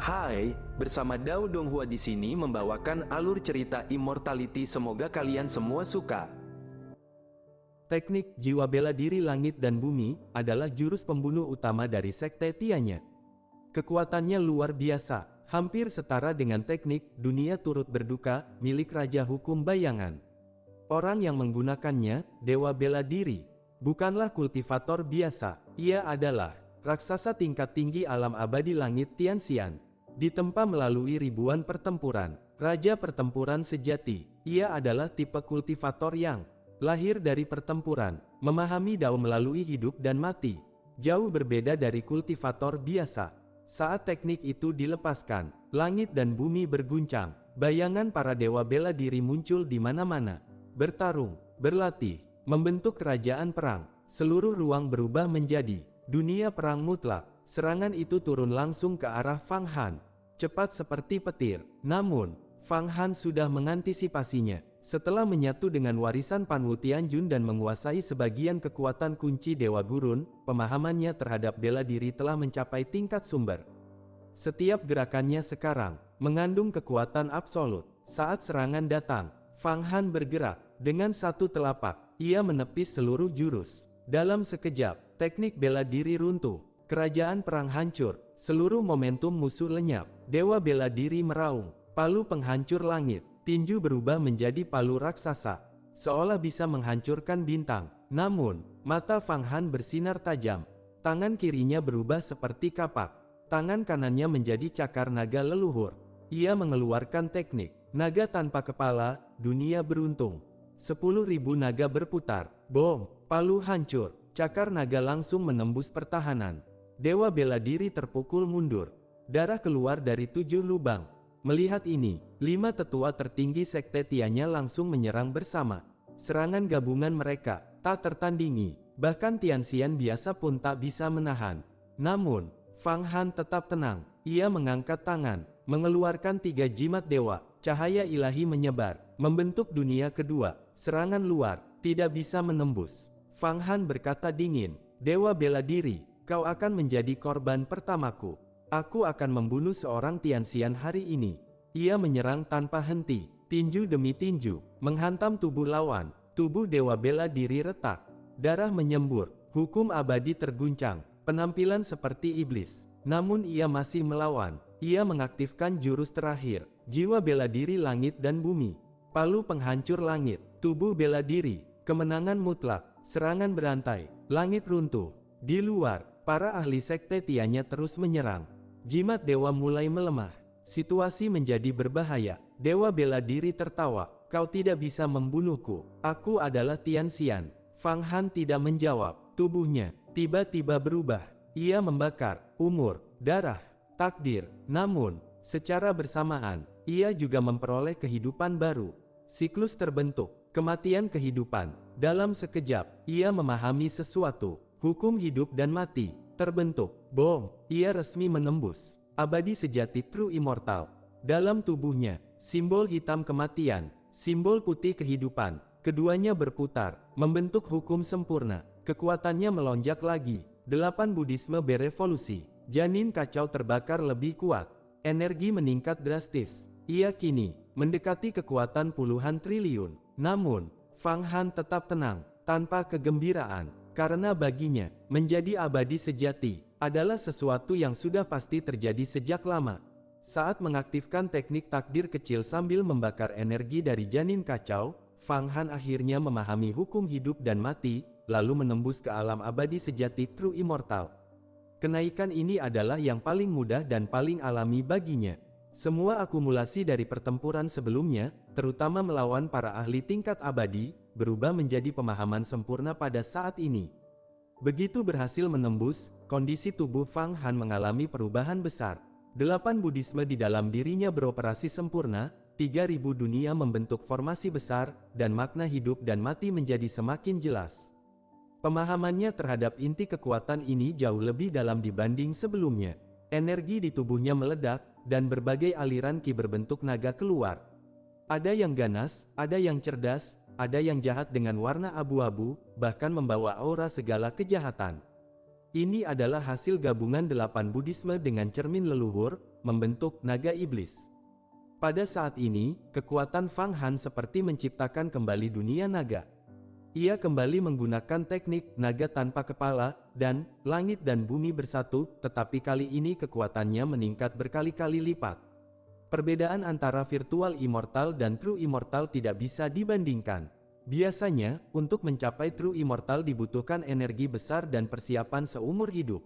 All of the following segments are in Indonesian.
Hai, bersama Dao Donghua di sini membawakan alur cerita Immortality, semoga kalian semua suka. Teknik jiwa bela diri langit dan bumi adalah jurus pembunuh utama dari sekte Tianya. Kekuatannya luar biasa, hampir setara dengan teknik dunia turut berduka milik Raja Hukum Bayangan. Orang yang menggunakannya, dewa bela diri, bukanlah kultivator biasa. Ia adalah raksasa tingkat tinggi alam abadi langit Tianxian. Ditempa melalui ribuan pertempuran, raja pertempuran sejati. Ia adalah tipe kultivator yang lahir dari pertempuran, memahami Dao melalui hidup dan mati. Jauh berbeda dari kultivator biasa. Saat teknik itu dilepaskan, langit dan bumi berguncang. Bayangan para dewa bela diri muncul di mana-mana. Bertarung, berlatih, membentuk kerajaan perang. Seluruh ruang berubah menjadi dunia perang mutlak. Serangan itu turun langsung ke arah Fang Han, cepat seperti petir. Namun, Fang Han sudah mengantisipasinya. Setelah menyatu dengan warisan Panwu Tianjun dan menguasai sebagian kekuatan kunci Dewa Gurun, pemahamannya terhadap bela diri telah mencapai tingkat sumber. Setiap gerakannya sekarang mengandung kekuatan absolut. Saat serangan datang, Fang Han bergerak. Dengan satu telapak, ia menepis seluruh jurus. Dalam sekejap, teknik bela diri runtuh. Kerajaan perang hancur, seluruh momentum musuh lenyap. Dewa bela diri meraung, palu penghancur langit. Tinju berubah menjadi palu raksasa, seolah bisa menghancurkan bintang. Namun, mata Fang Han bersinar tajam. Tangan kirinya berubah seperti kapak. Tangan kanannya menjadi cakar naga leluhur. Ia mengeluarkan teknik naga tanpa kepala, dunia beruntung. 10.000 naga berputar. Bom, palu hancur. Cakar naga langsung menembus pertahanan. Dewa bela diri terpukul mundur. Darah keluar dari 7 lubang. Melihat ini, 5 tetua tertinggi sekte Tianya langsung menyerang bersama. Serangan gabungan mereka tak tertandingi. Bahkan Tianxian biasa pun tak bisa menahan. Namun, Fang Han tetap tenang. Ia mengangkat tangan, mengeluarkan 3 jimat dewa. Cahaya ilahi menyebar, membentuk dunia kedua. Serangan luar tidak bisa menembus. Fang Han berkata dingin, "Dewa bela diri, kau akan menjadi korban pertamaku. Aku akan membunuh seorang Tianxian hari ini." Ia menyerang tanpa henti, tinju demi tinju, menghantam tubuh lawan. Tubuh dewa bela diri retak. Darah menyembur, hukum abadi terguncang, penampilan seperti iblis. Namun ia masih melawan. Ia mengaktifkan jurus terakhir, jiwa bela diri langit dan bumi. Palu penghancur langit, tubuh bela diri, kemenangan mutlak, serangan berantai, langit runtuh. Di luar, para ahli sekte Tianya terus menyerang. Jimat dewa mulai melemah. Situasi menjadi berbahaya. Dewa bela diri tertawa. "Kau tidak bisa membunuhku. Aku adalah Tianxian." Fang Han tidak menjawab. Tubuhnya tiba-tiba berubah. Ia membakar umur, darah, takdir. Namun, secara bersamaan, ia juga memperoleh kehidupan baru. Siklus terbentuk, kematian kehidupan. Dalam sekejap, ia memahami sesuatu. Hukum hidup dan mati terbentuk. Bom, ia resmi menembus abadi sejati True Immortal. Dalam tubuhnya, simbol hitam kematian, simbol putih kehidupan. Keduanya berputar, membentuk hukum sempurna. Kekuatannya melonjak lagi. 8 Budisme berevolusi. Janin kacau terbakar lebih kuat. Energi meningkat drastis. Ia kini mendekati kekuatan puluhan triliun. Namun, Fang Han tetap tenang, tanpa kegembiraan. Karena baginya, menjadi abadi sejati adalah sesuatu yang sudah pasti terjadi sejak lama. Saat mengaktifkan teknik takdir kecil sambil membakar energi dari janin kacau, Fang Han akhirnya memahami hukum hidup dan mati, lalu menembus ke alam abadi sejati True Immortal. Kenaikan ini adalah yang paling mudah dan paling alami baginya. Semua akumulasi dari pertempuran sebelumnya, terutama melawan para ahli tingkat abadi, berubah menjadi pemahaman sempurna pada saat ini. Begitu berhasil menembus, kondisi tubuh Fang Han mengalami perubahan besar. 8 Budisme di dalam dirinya beroperasi sempurna, 3.000 dunia membentuk formasi besar, dan makna hidup dan mati menjadi semakin jelas. Pemahamannya terhadap inti kekuatan ini jauh lebih dalam dibanding sebelumnya. Energi di tubuhnya meledak, dan berbagai aliran ki berbentuk naga keluar. Ada yang ganas, ada yang cerdas, ada yang jahat dengan warna abu-abu, bahkan membawa aura segala kejahatan. Ini adalah hasil gabungan 8 Budisme dengan cermin leluhur, membentuk naga iblis. Pada saat ini, kekuatan Fang Han seperti menciptakan kembali dunia naga. Ia kembali menggunakan teknik naga tanpa kepala, dan langit dan bumi bersatu, tetapi kali ini kekuatannya meningkat berkali-kali lipat. Perbedaan antara virtual immortal dan true immortal tidak bisa dibandingkan. Biasanya, untuk mencapai true immortal dibutuhkan energi besar dan persiapan seumur hidup.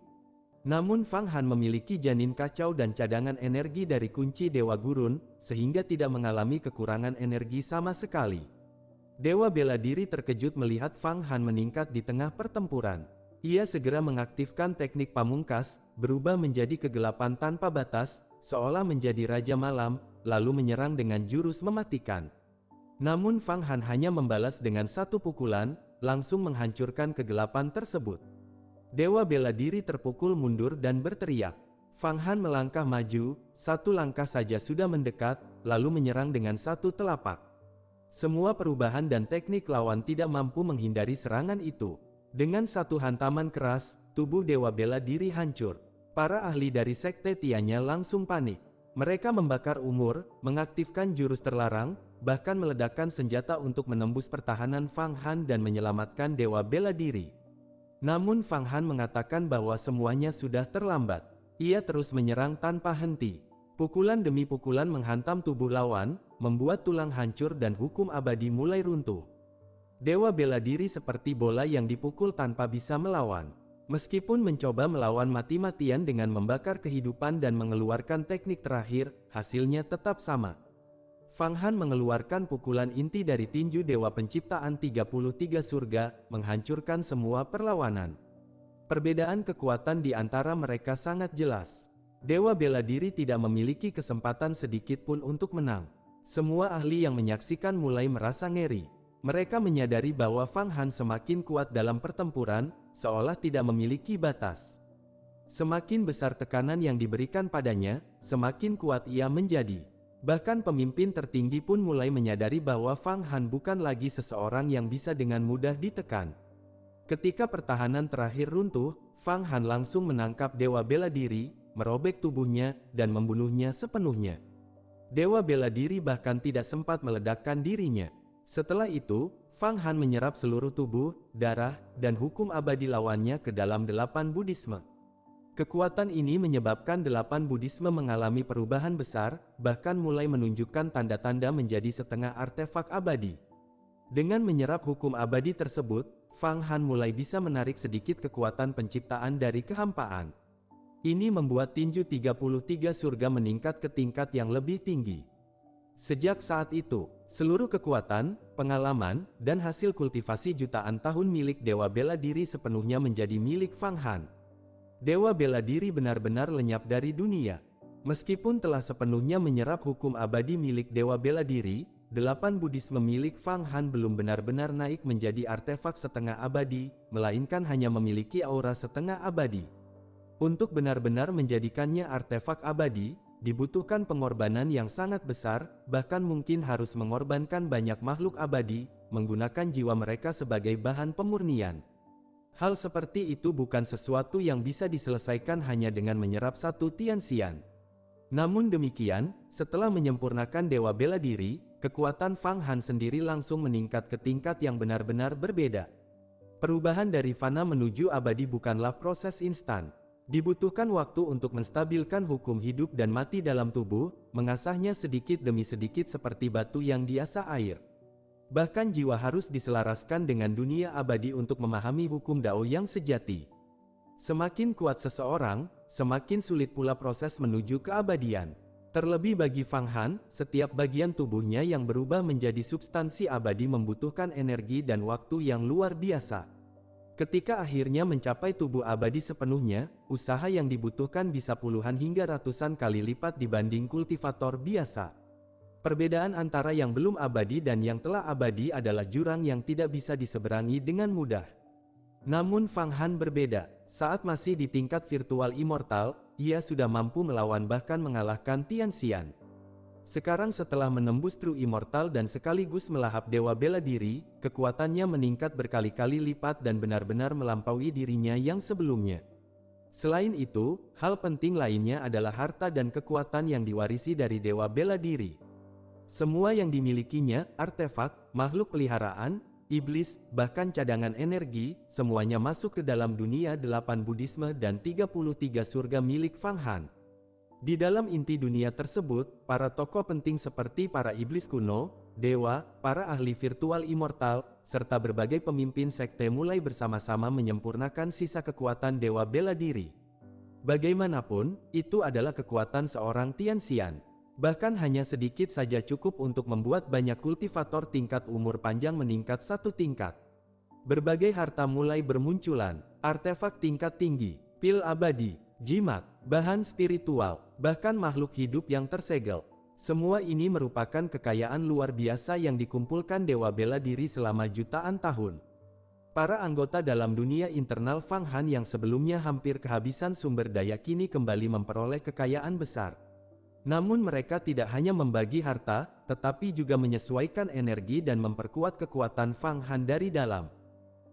Namun Fang Han memiliki janin kacau dan cadangan energi dari kunci Dewa Gurun, sehingga tidak mengalami kekurangan energi sama sekali. Dewa bela diri terkejut melihat Fang Han meningkat di tengah pertempuran. Ia segera mengaktifkan teknik pamungkas, berubah menjadi kegelapan tanpa batas, seolah menjadi Raja Malam, lalu menyerang dengan jurus mematikan. Namun Fang Han hanya membalas dengan satu pukulan, langsung menghancurkan kegelapan tersebut. Dewa bela diri terpukul mundur dan berteriak. Fang Han melangkah maju, satu langkah saja sudah mendekat, lalu menyerang dengan satu telapak. Semua perubahan dan teknik lawan tidak mampu menghindari serangan itu. Dengan satu hantaman keras, tubuh Dewa bela diri hancur. Para ahli dari Sekte Tianya langsung panik. Mereka membakar umur, mengaktifkan jurus terlarang, bahkan meledakkan senjata untuk menembus pertahanan Fang Han dan menyelamatkan Dewa bela diri. Namun Fang Han mengatakan bahwa semuanya sudah terlambat. Ia terus menyerang tanpa henti. Pukulan demi pukulan menghantam tubuh lawan, membuat tulang hancur dan hukum abadi mulai runtuh. Dewa bela diri seperti bola yang dipukul tanpa bisa melawan. Meskipun mencoba melawan mati-matian dengan membakar kehidupan dan mengeluarkan teknik terakhir, hasilnya tetap sama. Fang Han mengeluarkan pukulan inti dari tinju Dewa Penciptaan 33 Surga, menghancurkan semua perlawanan. Perbedaan kekuatan di antara mereka sangat jelas. Dewa bela diri tidak memiliki kesempatan sedikit pun untuk menang. Semua ahli yang menyaksikan mulai merasa ngeri. Mereka menyadari bahwa Fang Han semakin kuat dalam pertempuran, seolah tidak memiliki batas. Semakin besar tekanan yang diberikan padanya, semakin kuat ia menjadi. Bahkan pemimpin tertinggi pun mulai menyadari bahwa Fang Han bukan lagi seseorang yang bisa dengan mudah ditekan. Ketika pertahanan terakhir runtuh, Fang Han langsung menangkap Dewa bela diri, merobek tubuhnya, dan membunuhnya sepenuhnya. Dewa bela diri bahkan tidak sempat meledakkan dirinya. Setelah itu, Fang Han menyerap seluruh tubuh, darah, dan hukum abadi lawannya ke dalam 8 Buddhisme. Kekuatan ini menyebabkan 8 Buddhisme mengalami perubahan besar, bahkan mulai menunjukkan tanda-tanda menjadi setengah artefak abadi. Dengan menyerap hukum abadi tersebut, Fang Han mulai bisa menarik sedikit kekuatan penciptaan dari kehampaan. Ini membuat tinju 33 surga meningkat ke tingkat yang lebih tinggi. Sejak saat itu, seluruh kekuatan, pengalaman, dan hasil kultivasi jutaan tahun milik Dewa bela diri sepenuhnya menjadi milik Fang Han. Dewa bela diri benar-benar lenyap dari dunia. Meskipun telah sepenuhnya menyerap hukum abadi milik Dewa bela diri, 8 Buddhisme milik Fang Han belum benar-benar naik menjadi artefak setengah abadi, melainkan hanya memiliki aura setengah abadi. Untuk benar-benar menjadikannya artefak abadi, dibutuhkan pengorbanan yang sangat besar, bahkan mungkin harus mengorbankan banyak makhluk abadi, menggunakan jiwa mereka sebagai bahan pemurnian. Hal seperti itu bukan sesuatu yang bisa diselesaikan hanya dengan menyerap satu Tianxian. Namun demikian, setelah menyempurnakan Dewa bela diri, kekuatan Fang Han sendiri langsung meningkat ke tingkat yang benar-benar berbeda. Perubahan dari fana menuju abadi bukanlah proses instan. Dibutuhkan waktu untuk menstabilkan hukum hidup dan mati dalam tubuh, mengasahnya sedikit demi sedikit seperti batu yang diasah air. Bahkan jiwa harus diselaraskan dengan dunia abadi untuk memahami hukum Dao yang sejati. Semakin kuat seseorang, semakin sulit pula proses menuju keabadian. Terlebih bagi Fang Han, setiap bagian tubuhnya yang berubah menjadi substansi abadi membutuhkan energi dan waktu yang luar biasa. Ketika akhirnya mencapai tubuh abadi sepenuhnya, usaha yang dibutuhkan bisa puluhan hingga ratusan kali lipat dibanding kultivator biasa. Perbedaan antara yang belum abadi dan yang telah abadi adalah jurang yang tidak bisa diseberangi dengan mudah. Namun Fang Han berbeda. Saat masih di tingkat virtual immortal, ia sudah mampu melawan bahkan mengalahkan Tianxian. Sekarang setelah menembus true immortal dan sekaligus melahap Dewa bela diri, kekuatannya meningkat berkali-kali lipat dan benar-benar melampaui dirinya yang sebelumnya. Selain itu, hal penting lainnya adalah harta dan kekuatan yang diwarisi dari dewa bela diri. Semua yang dimilikinya, artefak, makhluk peliharaan, iblis, bahkan cadangan energi, semuanya masuk ke dalam dunia 8 Buddhisme dan 33 surga milik Fang Han. Di dalam inti dunia tersebut, para tokoh penting seperti para iblis kuno, dewa, para ahli virtual immortal, serta berbagai pemimpin sekte mulai bersama-sama menyempurnakan sisa kekuatan dewa bela diri. Bagaimanapun, itu adalah kekuatan seorang Tianxian. Bahkan hanya sedikit saja cukup untuk membuat banyak kultivator tingkat umur panjang meningkat satu tingkat. Berbagai harta mulai bermunculan, artefak tingkat tinggi, pil abadi, jimat, bahan spiritual, bahkan makhluk hidup yang tersegel. Semua ini merupakan kekayaan luar biasa yang dikumpulkan dewa bela diri selama jutaan tahun. Para anggota dalam dunia internal Fang Han yang sebelumnya hampir kehabisan sumber daya kini kembali memperoleh kekayaan besar. Namun mereka tidak hanya membagi harta, tetapi juga menyesuaikan energi dan memperkuat kekuatan Fang Han dari dalam.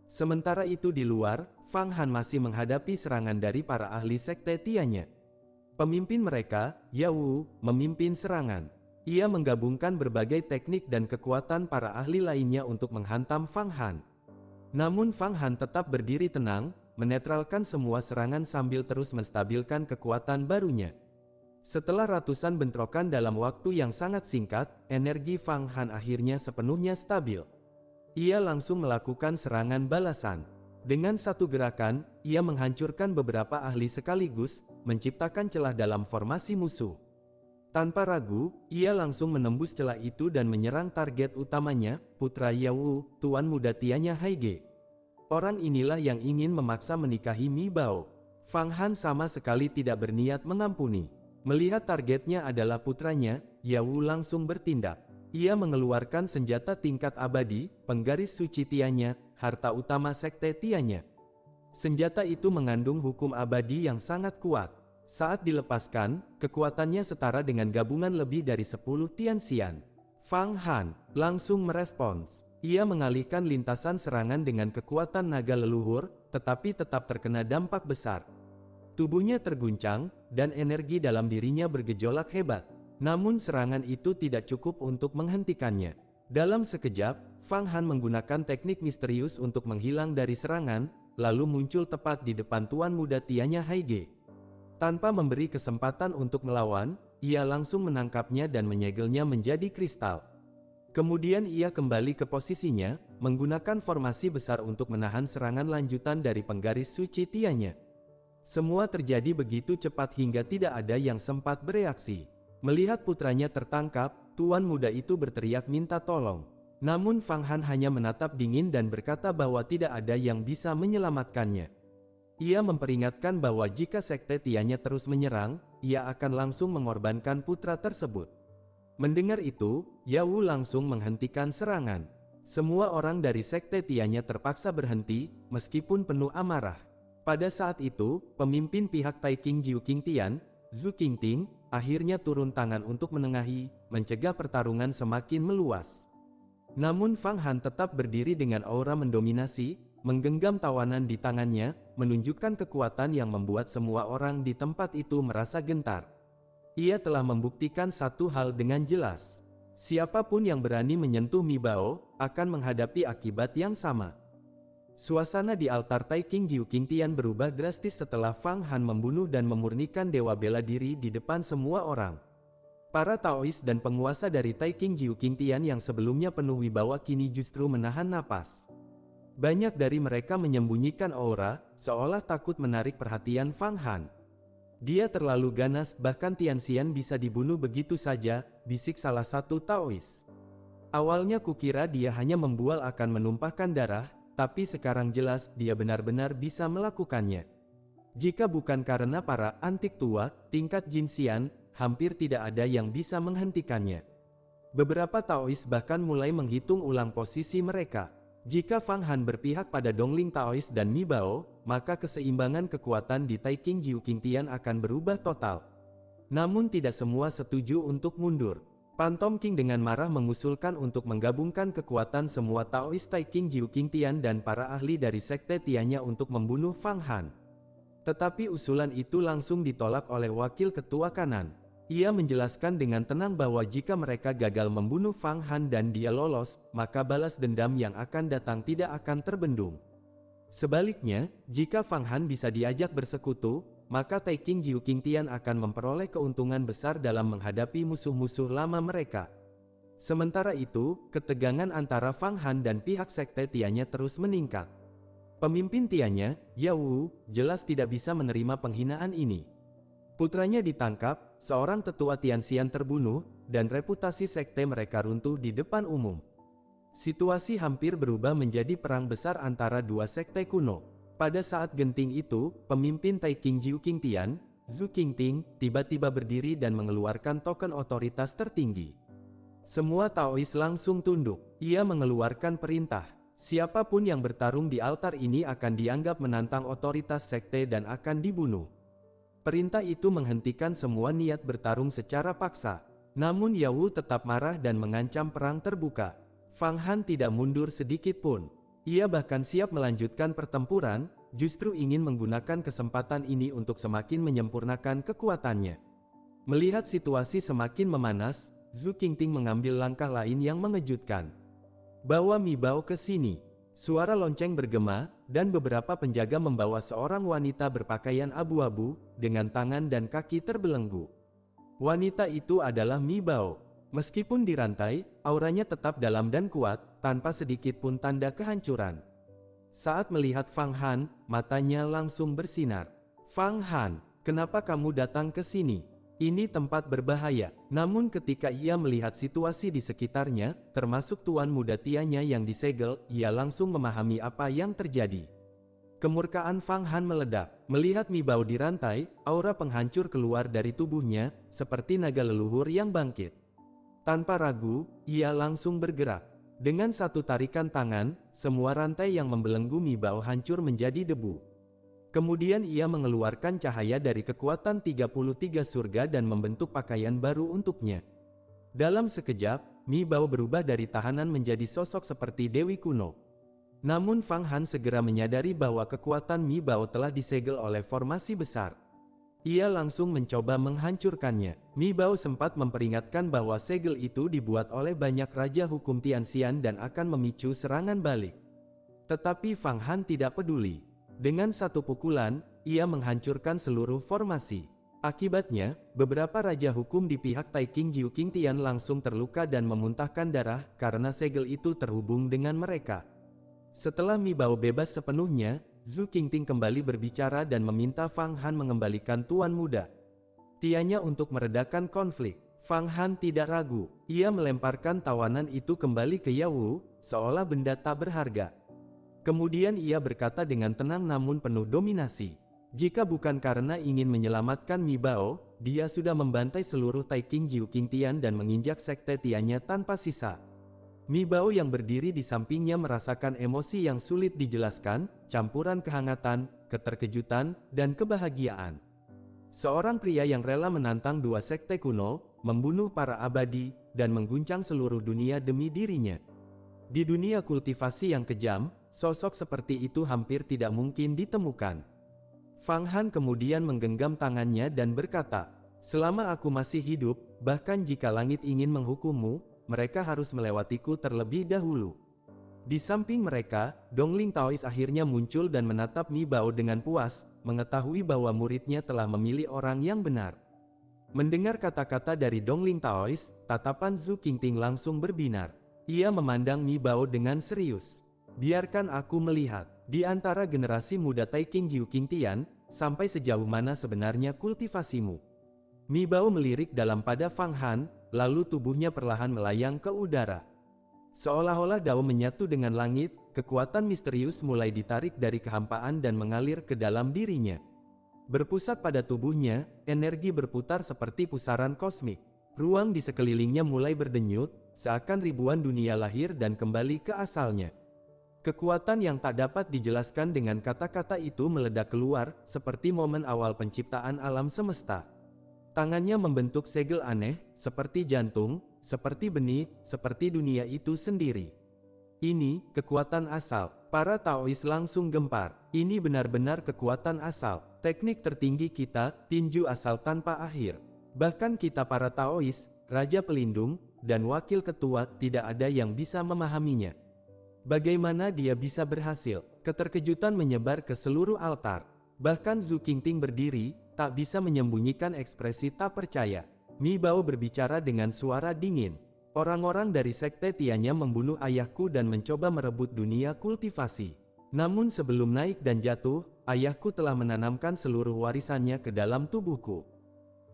Sementara itu di luar, Fang Han masih menghadapi serangan dari para ahli sekte Tianya. Pemimpin mereka, Yao, memimpin serangan. Ia menggabungkan berbagai teknik dan kekuatan para ahli lainnya untuk menghantam Fang Han. Namun Fang Han tetap berdiri tenang, menetralkan semua serangan sambil terus menstabilkan kekuatan barunya. Setelah ratusan bentrokan dalam waktu yang sangat singkat, energi Fang Han akhirnya sepenuhnya stabil. Ia langsung melakukan serangan balasan. Dengan satu gerakan, ia menghancurkan beberapa ahli sekaligus, menciptakan celah dalam formasi musuh. Tanpa ragu, ia langsung menembus celah itu dan menyerang target utamanya, putra Yao, tuan muda Tianya Haige. Orang inilah yang ingin memaksa menikahi Mi Bao. Fang Han sama sekali tidak berniat mengampuni. Melihat targetnya adalah putranya, Yao langsung bertindak. Ia mengeluarkan senjata tingkat abadi, penggaris suci Tianya, harta utama sekte Tianya. Senjata itu mengandung hukum abadi yang sangat kuat. Saat dilepaskan, kekuatannya setara dengan gabungan lebih dari 10 Tianxian. Fang Han langsung merespons. Ia mengalihkan lintasan serangan dengan kekuatan naga leluhur, tetapi tetap terkena dampak besar. Tubuhnya terguncang, dan energi dalam dirinya bergejolak hebat. Namun serangan itu tidak cukup untuk menghentikannya. Dalam sekejap, Fang Han menggunakan teknik misterius untuk menghilang dari serangan, lalu muncul tepat di depan tuan muda Tianya Haige. Tanpa memberi kesempatan untuk melawan, ia langsung menangkapnya dan menyegelnya menjadi kristal. Kemudian ia kembali ke posisinya, menggunakan formasi besar untuk menahan serangan lanjutan dari penggaris suci Tianya. Semua terjadi begitu cepat hingga tidak ada yang sempat bereaksi. Melihat putranya tertangkap, tuan muda itu berteriak minta tolong. Namun Fang Han hanya menatap dingin dan berkata bahwa tidak ada yang bisa menyelamatkannya. Ia memperingatkan bahwa jika sekte Tianya terus menyerang, ia akan langsung mengorbankan putra tersebut. Mendengar itu, Yao langsung menghentikan serangan. Semua orang dari sekte Tianya terpaksa berhenti, meskipun penuh amarah. Pada saat itu, pemimpin pihak Taiking Jiu King Tian, Zhu Qingting, akhirnya turun tangan untuk menengahi, mencegah pertarungan semakin meluas. Namun Fang Han tetap berdiri dengan aura mendominasi, menggenggam tawanan di tangannya, menunjukkan kekuatan yang membuat semua orang di tempat itu merasa gentar. Ia telah membuktikan satu hal dengan jelas. Siapapun yang berani menyentuh Mi Bao, akan menghadapi akibat yang sama. Suasana di altar Taiking Jiu King Tian berubah drastis setelah Fang Han membunuh dan memurnikan dewa bela diri di depan semua orang. Para Taois dan penguasa dari Taiking Jiu King Tian yang sebelumnya penuh wibawa kini justru menahan napas. Banyak dari mereka menyembunyikan aura, seolah takut menarik perhatian Fang Han. Dia terlalu ganas, bahkan Tianxian bisa dibunuh begitu saja, bisik salah satu Taois. Awalnya kukira dia hanya membual akan menumpahkan darah, tapi sekarang jelas dia benar-benar bisa melakukannya. Jika bukan karena para antik tua, tingkat Jinxian, hampir tidak ada yang bisa menghentikannya. Beberapa Taois bahkan mulai menghitung ulang posisi mereka. Jika Fang Han berpihak pada Dongling Taois dan Mi Bao, maka keseimbangan kekuatan di Taiking Jiu King Tian akan berubah total. Namun tidak semua setuju untuk mundur. Pantom King dengan marah mengusulkan untuk menggabungkan kekuatan semua Taois Taiking Jiu King Tian dan para ahli dari sekte Tianya untuk membunuh Fang Han. Tetapi usulan itu langsung ditolak oleh wakil ketua kanan. Ia menjelaskan dengan tenang bahwa jika mereka gagal membunuh Fang Han dan dia lolos, maka balas dendam yang akan datang tidak akan terbendung. Sebaliknya, jika Fang Han bisa diajak bersekutu, maka Taikang Jiu Qingtian akan memperoleh keuntungan besar dalam menghadapi musuh-musuh lama mereka. Sementara itu, ketegangan antara Fang Han dan pihak sekte Tiannya terus meningkat. Pemimpin Tiannya, Yao Wu, jelas tidak bisa menerima penghinaan ini. Putranya ditangkap, seorang tetua Tianxian terbunuh, dan reputasi sekte mereka runtuh di depan umum. Situasi hampir berubah menjadi perang besar antara dua sekte kuno. Pada saat genting itu, pemimpin Taikang Jiu Qingtian, Zhu Qingting, tiba-tiba berdiri dan mengeluarkan token otoritas tertinggi. Semua Taois langsung tunduk. Ia mengeluarkan perintah. Siapapun yang bertarung di altar ini akan dianggap menantang otoritas sekte dan akan dibunuh. Perintah itu menghentikan semua niat bertarung secara paksa. Namun Yao Wu tetap marah dan mengancam perang terbuka. Fang Han tidak mundur sedikit pun. Ia bahkan siap melanjutkan pertempuran, justru ingin menggunakan kesempatan ini untuk semakin menyempurnakan kekuatannya. Melihat situasi semakin memanas, Zhu Qingting mengambil langkah lain yang mengejutkan. "Bawa Mi Bao ke sini." Suara lonceng bergema, dan beberapa penjaga membawa seorang wanita berpakaian abu-abu, dengan tangan dan kaki terbelenggu. Wanita itu adalah Mi Bao. Meskipun dirantai, auranya tetap dalam dan kuat, tanpa sedikit pun tanda kehancuran. Saat melihat Fang Han, matanya langsung bersinar. "Fang Han, kenapa kamu datang ke sini? Ini tempat berbahaya." Namun ketika ia melihat situasi di sekitarnya, termasuk tuan muda Tiannya yang disegel, ia langsung memahami apa yang terjadi. Kemurkaan Fang Han meledak. Melihat Mi Bao dirantai, aura penghancur keluar dari tubuhnya, seperti naga leluhur yang bangkit. Tanpa ragu, ia langsung bergerak. Dengan satu tarikan tangan, semua rantai yang membelenggu Mi Bao hancur menjadi debu. Kemudian ia mengeluarkan cahaya dari kekuatan 33 surga dan membentuk pakaian baru untuknya. Dalam sekejap, Mi Bao berubah dari tahanan menjadi sosok seperti dewi kuno. Namun Fang Han segera menyadari bahwa kekuatan Mi Bao telah disegel oleh formasi besar. Ia langsung mencoba menghancurkannya. Mi Bao sempat memperingatkan bahwa segel itu dibuat oleh banyak raja hukum Tianxian dan akan memicu serangan balik. Tetapi Fang Han tidak peduli. Dengan satu pukulan, ia menghancurkan seluruh formasi. Akibatnya, beberapa raja hukum di pihak Taikang Jiu Qingtian langsung terluka dan memuntahkan darah karena segel itu terhubung dengan mereka. Setelah Mi Bao bebas sepenuhnya, Zhu Qingting kembali berbicara dan meminta Fang Han mengembalikan tuan muda Tiannya untuk meredakan konflik. Fang Han tidak ragu. Ia melemparkan tawanan itu kembali ke Yao Wu, seolah benda tak berharga. Kemudian ia berkata dengan tenang namun penuh dominasi. Jika bukan karena ingin menyelamatkan Mi Bao, dia sudah membantai seluruh Taikang Jiu Qingtian dan menginjak sekte Tiannya tanpa sisa. Mi Bao yang berdiri di sampingnya merasakan emosi yang sulit dijelaskan, campuran kehangatan, keterkejutan, dan kebahagiaan. Seorang pria yang rela menantang dua sekte kuno, membunuh para abadi, dan mengguncang seluruh dunia demi dirinya. Di dunia kultivasi yang kejam, sosok seperti itu hampir tidak mungkin ditemukan. Fang Han kemudian menggenggam tangannya dan berkata, "Selama aku masih hidup, bahkan jika langit ingin menghukummu, mereka harus melewatiku terlebih dahulu." Di samping mereka, Dongling Taois akhirnya muncul dan menatap Mi Bao dengan puas, mengetahui bahwa muridnya telah memilih orang yang benar. Mendengar kata-kata dari Dongling Taois, tatapan Zhu Qingting langsung berbinar. Ia memandang Mi Bao dengan serius. "Biarkan aku melihat, di antara generasi muda Taikang Jiu Qingtian, sampai sejauh mana sebenarnya kultivasimu." Mi Bao melirik dalam pada Fang Han, lalu tubuhnya perlahan melayang ke udara. Seolah-olah Dao menyatu dengan langit, kekuatan misterius mulai ditarik dari kehampaan dan mengalir ke dalam dirinya. Berpusat pada tubuhnya, energi berputar seperti pusaran kosmik. Ruang di sekelilingnya mulai berdenyut, seakan ribuan dunia lahir dan kembali ke asalnya. Kekuatan yang tak dapat dijelaskan dengan kata-kata itu meledak keluar, seperti momen awal penciptaan alam semesta. Tangannya membentuk segel aneh, seperti jantung, seperti benih, seperti dunia itu sendiri. Ini kekuatan asal. Para Taois langsung gempar. Ini benar-benar kekuatan asal. teknik tertinggi kita, tinju asal tanpa akhir. Bahkan kita para Taois, Raja Pelindung, dan Wakil Ketua tidak ada yang bisa memahaminya. Bagaimana dia bisa berhasil? Keterkejutan menyebar ke seluruh altar. Bahkan Zhu Qingting berdiri, tak bisa menyembunyikan ekspresi tak percaya. Mi Bao berbicara dengan suara dingin. Orang-orang dari Sekte Tianya membunuh ayahku dan mencoba merebut dunia kultivasi. Namun sebelum naik dan jatuh, ayahku telah menanamkan seluruh warisannya ke dalam tubuhku.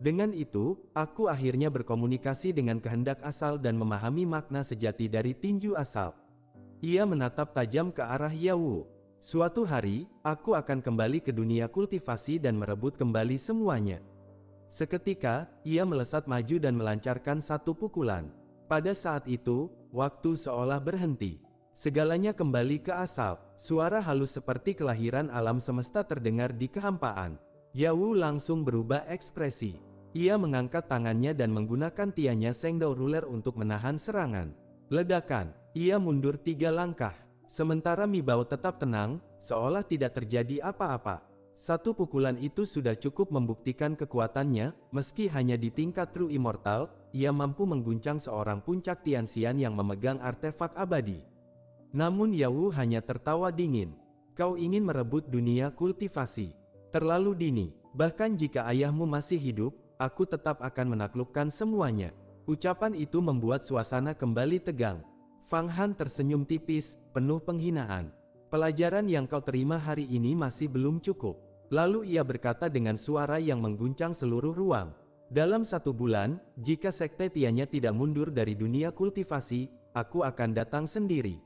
Dengan itu, aku akhirnya berkomunikasi dengan kehendak asal dan memahami makna sejati dari tinju asal. Ia menatap tajam ke arah Yawu. Suatu hari, aku akan kembali ke dunia kultivasi dan merebut kembali semuanya. Seketika, ia melesat maju dan melancarkan satu pukulan. Pada saat itu, waktu seolah berhenti. Segalanya kembali ke asal. Suara halus seperti kelahiran alam semesta terdengar di kehampaan. Yawu langsung berubah ekspresi. Ia mengangkat tangannya dan menggunakan tianya Sengdao Ruler untuk menahan serangan. Ledakan. Ia mundur 3 langkah. Sementara Mi Bao tetap tenang, seolah tidak terjadi apa-apa. Satu pukulan itu sudah cukup membuktikan kekuatannya, meski hanya di tingkat True Immortal, ia mampu mengguncang seorang puncak Tianxian yang memegang artefak abadi. Namun Yawu hanya tertawa dingin. Kau ingin merebut dunia kultivasi. Terlalu dini. Bahkan jika ayahmu masih hidup, aku tetap akan menaklukkan semuanya. Ucapan itu membuat suasana kembali tegang. Fang Han tersenyum tipis, penuh penghinaan. Pelajaran yang kau terima hari ini masih belum cukup. Lalu ia berkata dengan suara yang mengguncang seluruh ruang. Dalam 1 bulan, jika Sekte Tianya tidak mundur dari dunia kultivasi, aku akan datang sendiri.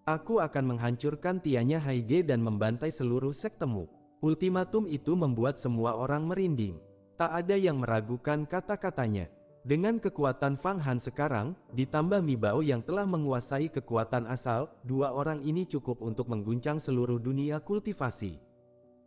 Aku akan menghancurkan Tianya Haige dan membantai seluruh sektemu. Ultimatum itu membuat semua orang merinding. Tak ada yang meragukan kata-katanya. Dengan kekuatan Fang Han sekarang, ditambah Mi Bao yang telah menguasai kekuatan asal, 2 orang ini cukup untuk mengguncang seluruh dunia kultivasi.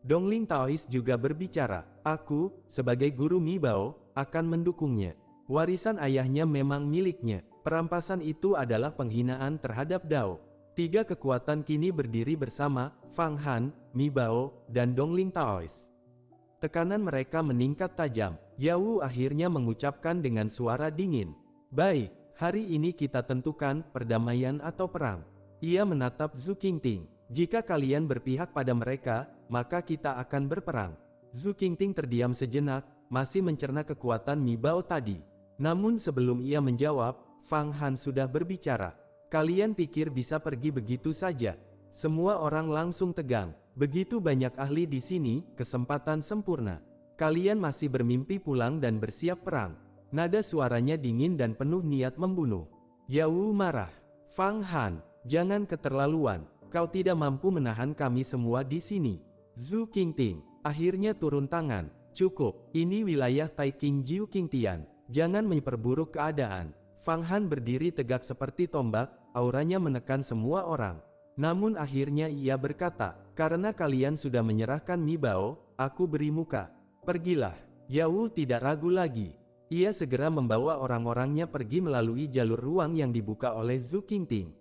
Dongling Taois juga berbicara. Aku, sebagai guru Mi Bao, akan mendukungnya. Warisan ayahnya memang miliknya. Perampasan itu adalah penghinaan terhadap Dao. 3 kekuatan kini berdiri bersama, Fang Han, Mi Bao, dan Dongling Taois. Tekanan mereka meningkat tajam. Yawu akhirnya mengucapkan dengan suara dingin. Baik, hari ini kita tentukan perdamaian atau perang. Ia menatap Zhu Qingting. Jika kalian berpihak pada mereka, maka kita akan berperang. Zhu Qingting terdiam sejenak, masih mencerna kekuatan Mi Bao tadi. Namun sebelum ia menjawab, Fang Han sudah berbicara. Kalian pikir bisa pergi begitu saja? Semua orang langsung tegang. Begitu banyak ahli di sini, kesempatan sempurna. Kalian masih bermimpi pulang dan bersiap perang. Nada suaranya dingin dan penuh niat membunuh. Yawu marah. Fang Han, jangan keterlaluan. Kau tidak mampu menahan kami semua di sini. Zhu Qingting akhirnya turun tangan. Cukup, ini wilayah Taiking Jiu Qingtian. Jangan memperburuk keadaan. Fang Han berdiri tegak seperti tombak, auranya menekan semua orang. Namun akhirnya ia berkata, karena kalian sudah menyerahkan Mi Bao, aku beri muka. Pergilah. Yawu tidak ragu lagi. Ia segera membawa orang-orangnya pergi melalui jalur ruang yang dibuka oleh Zhu Qingting.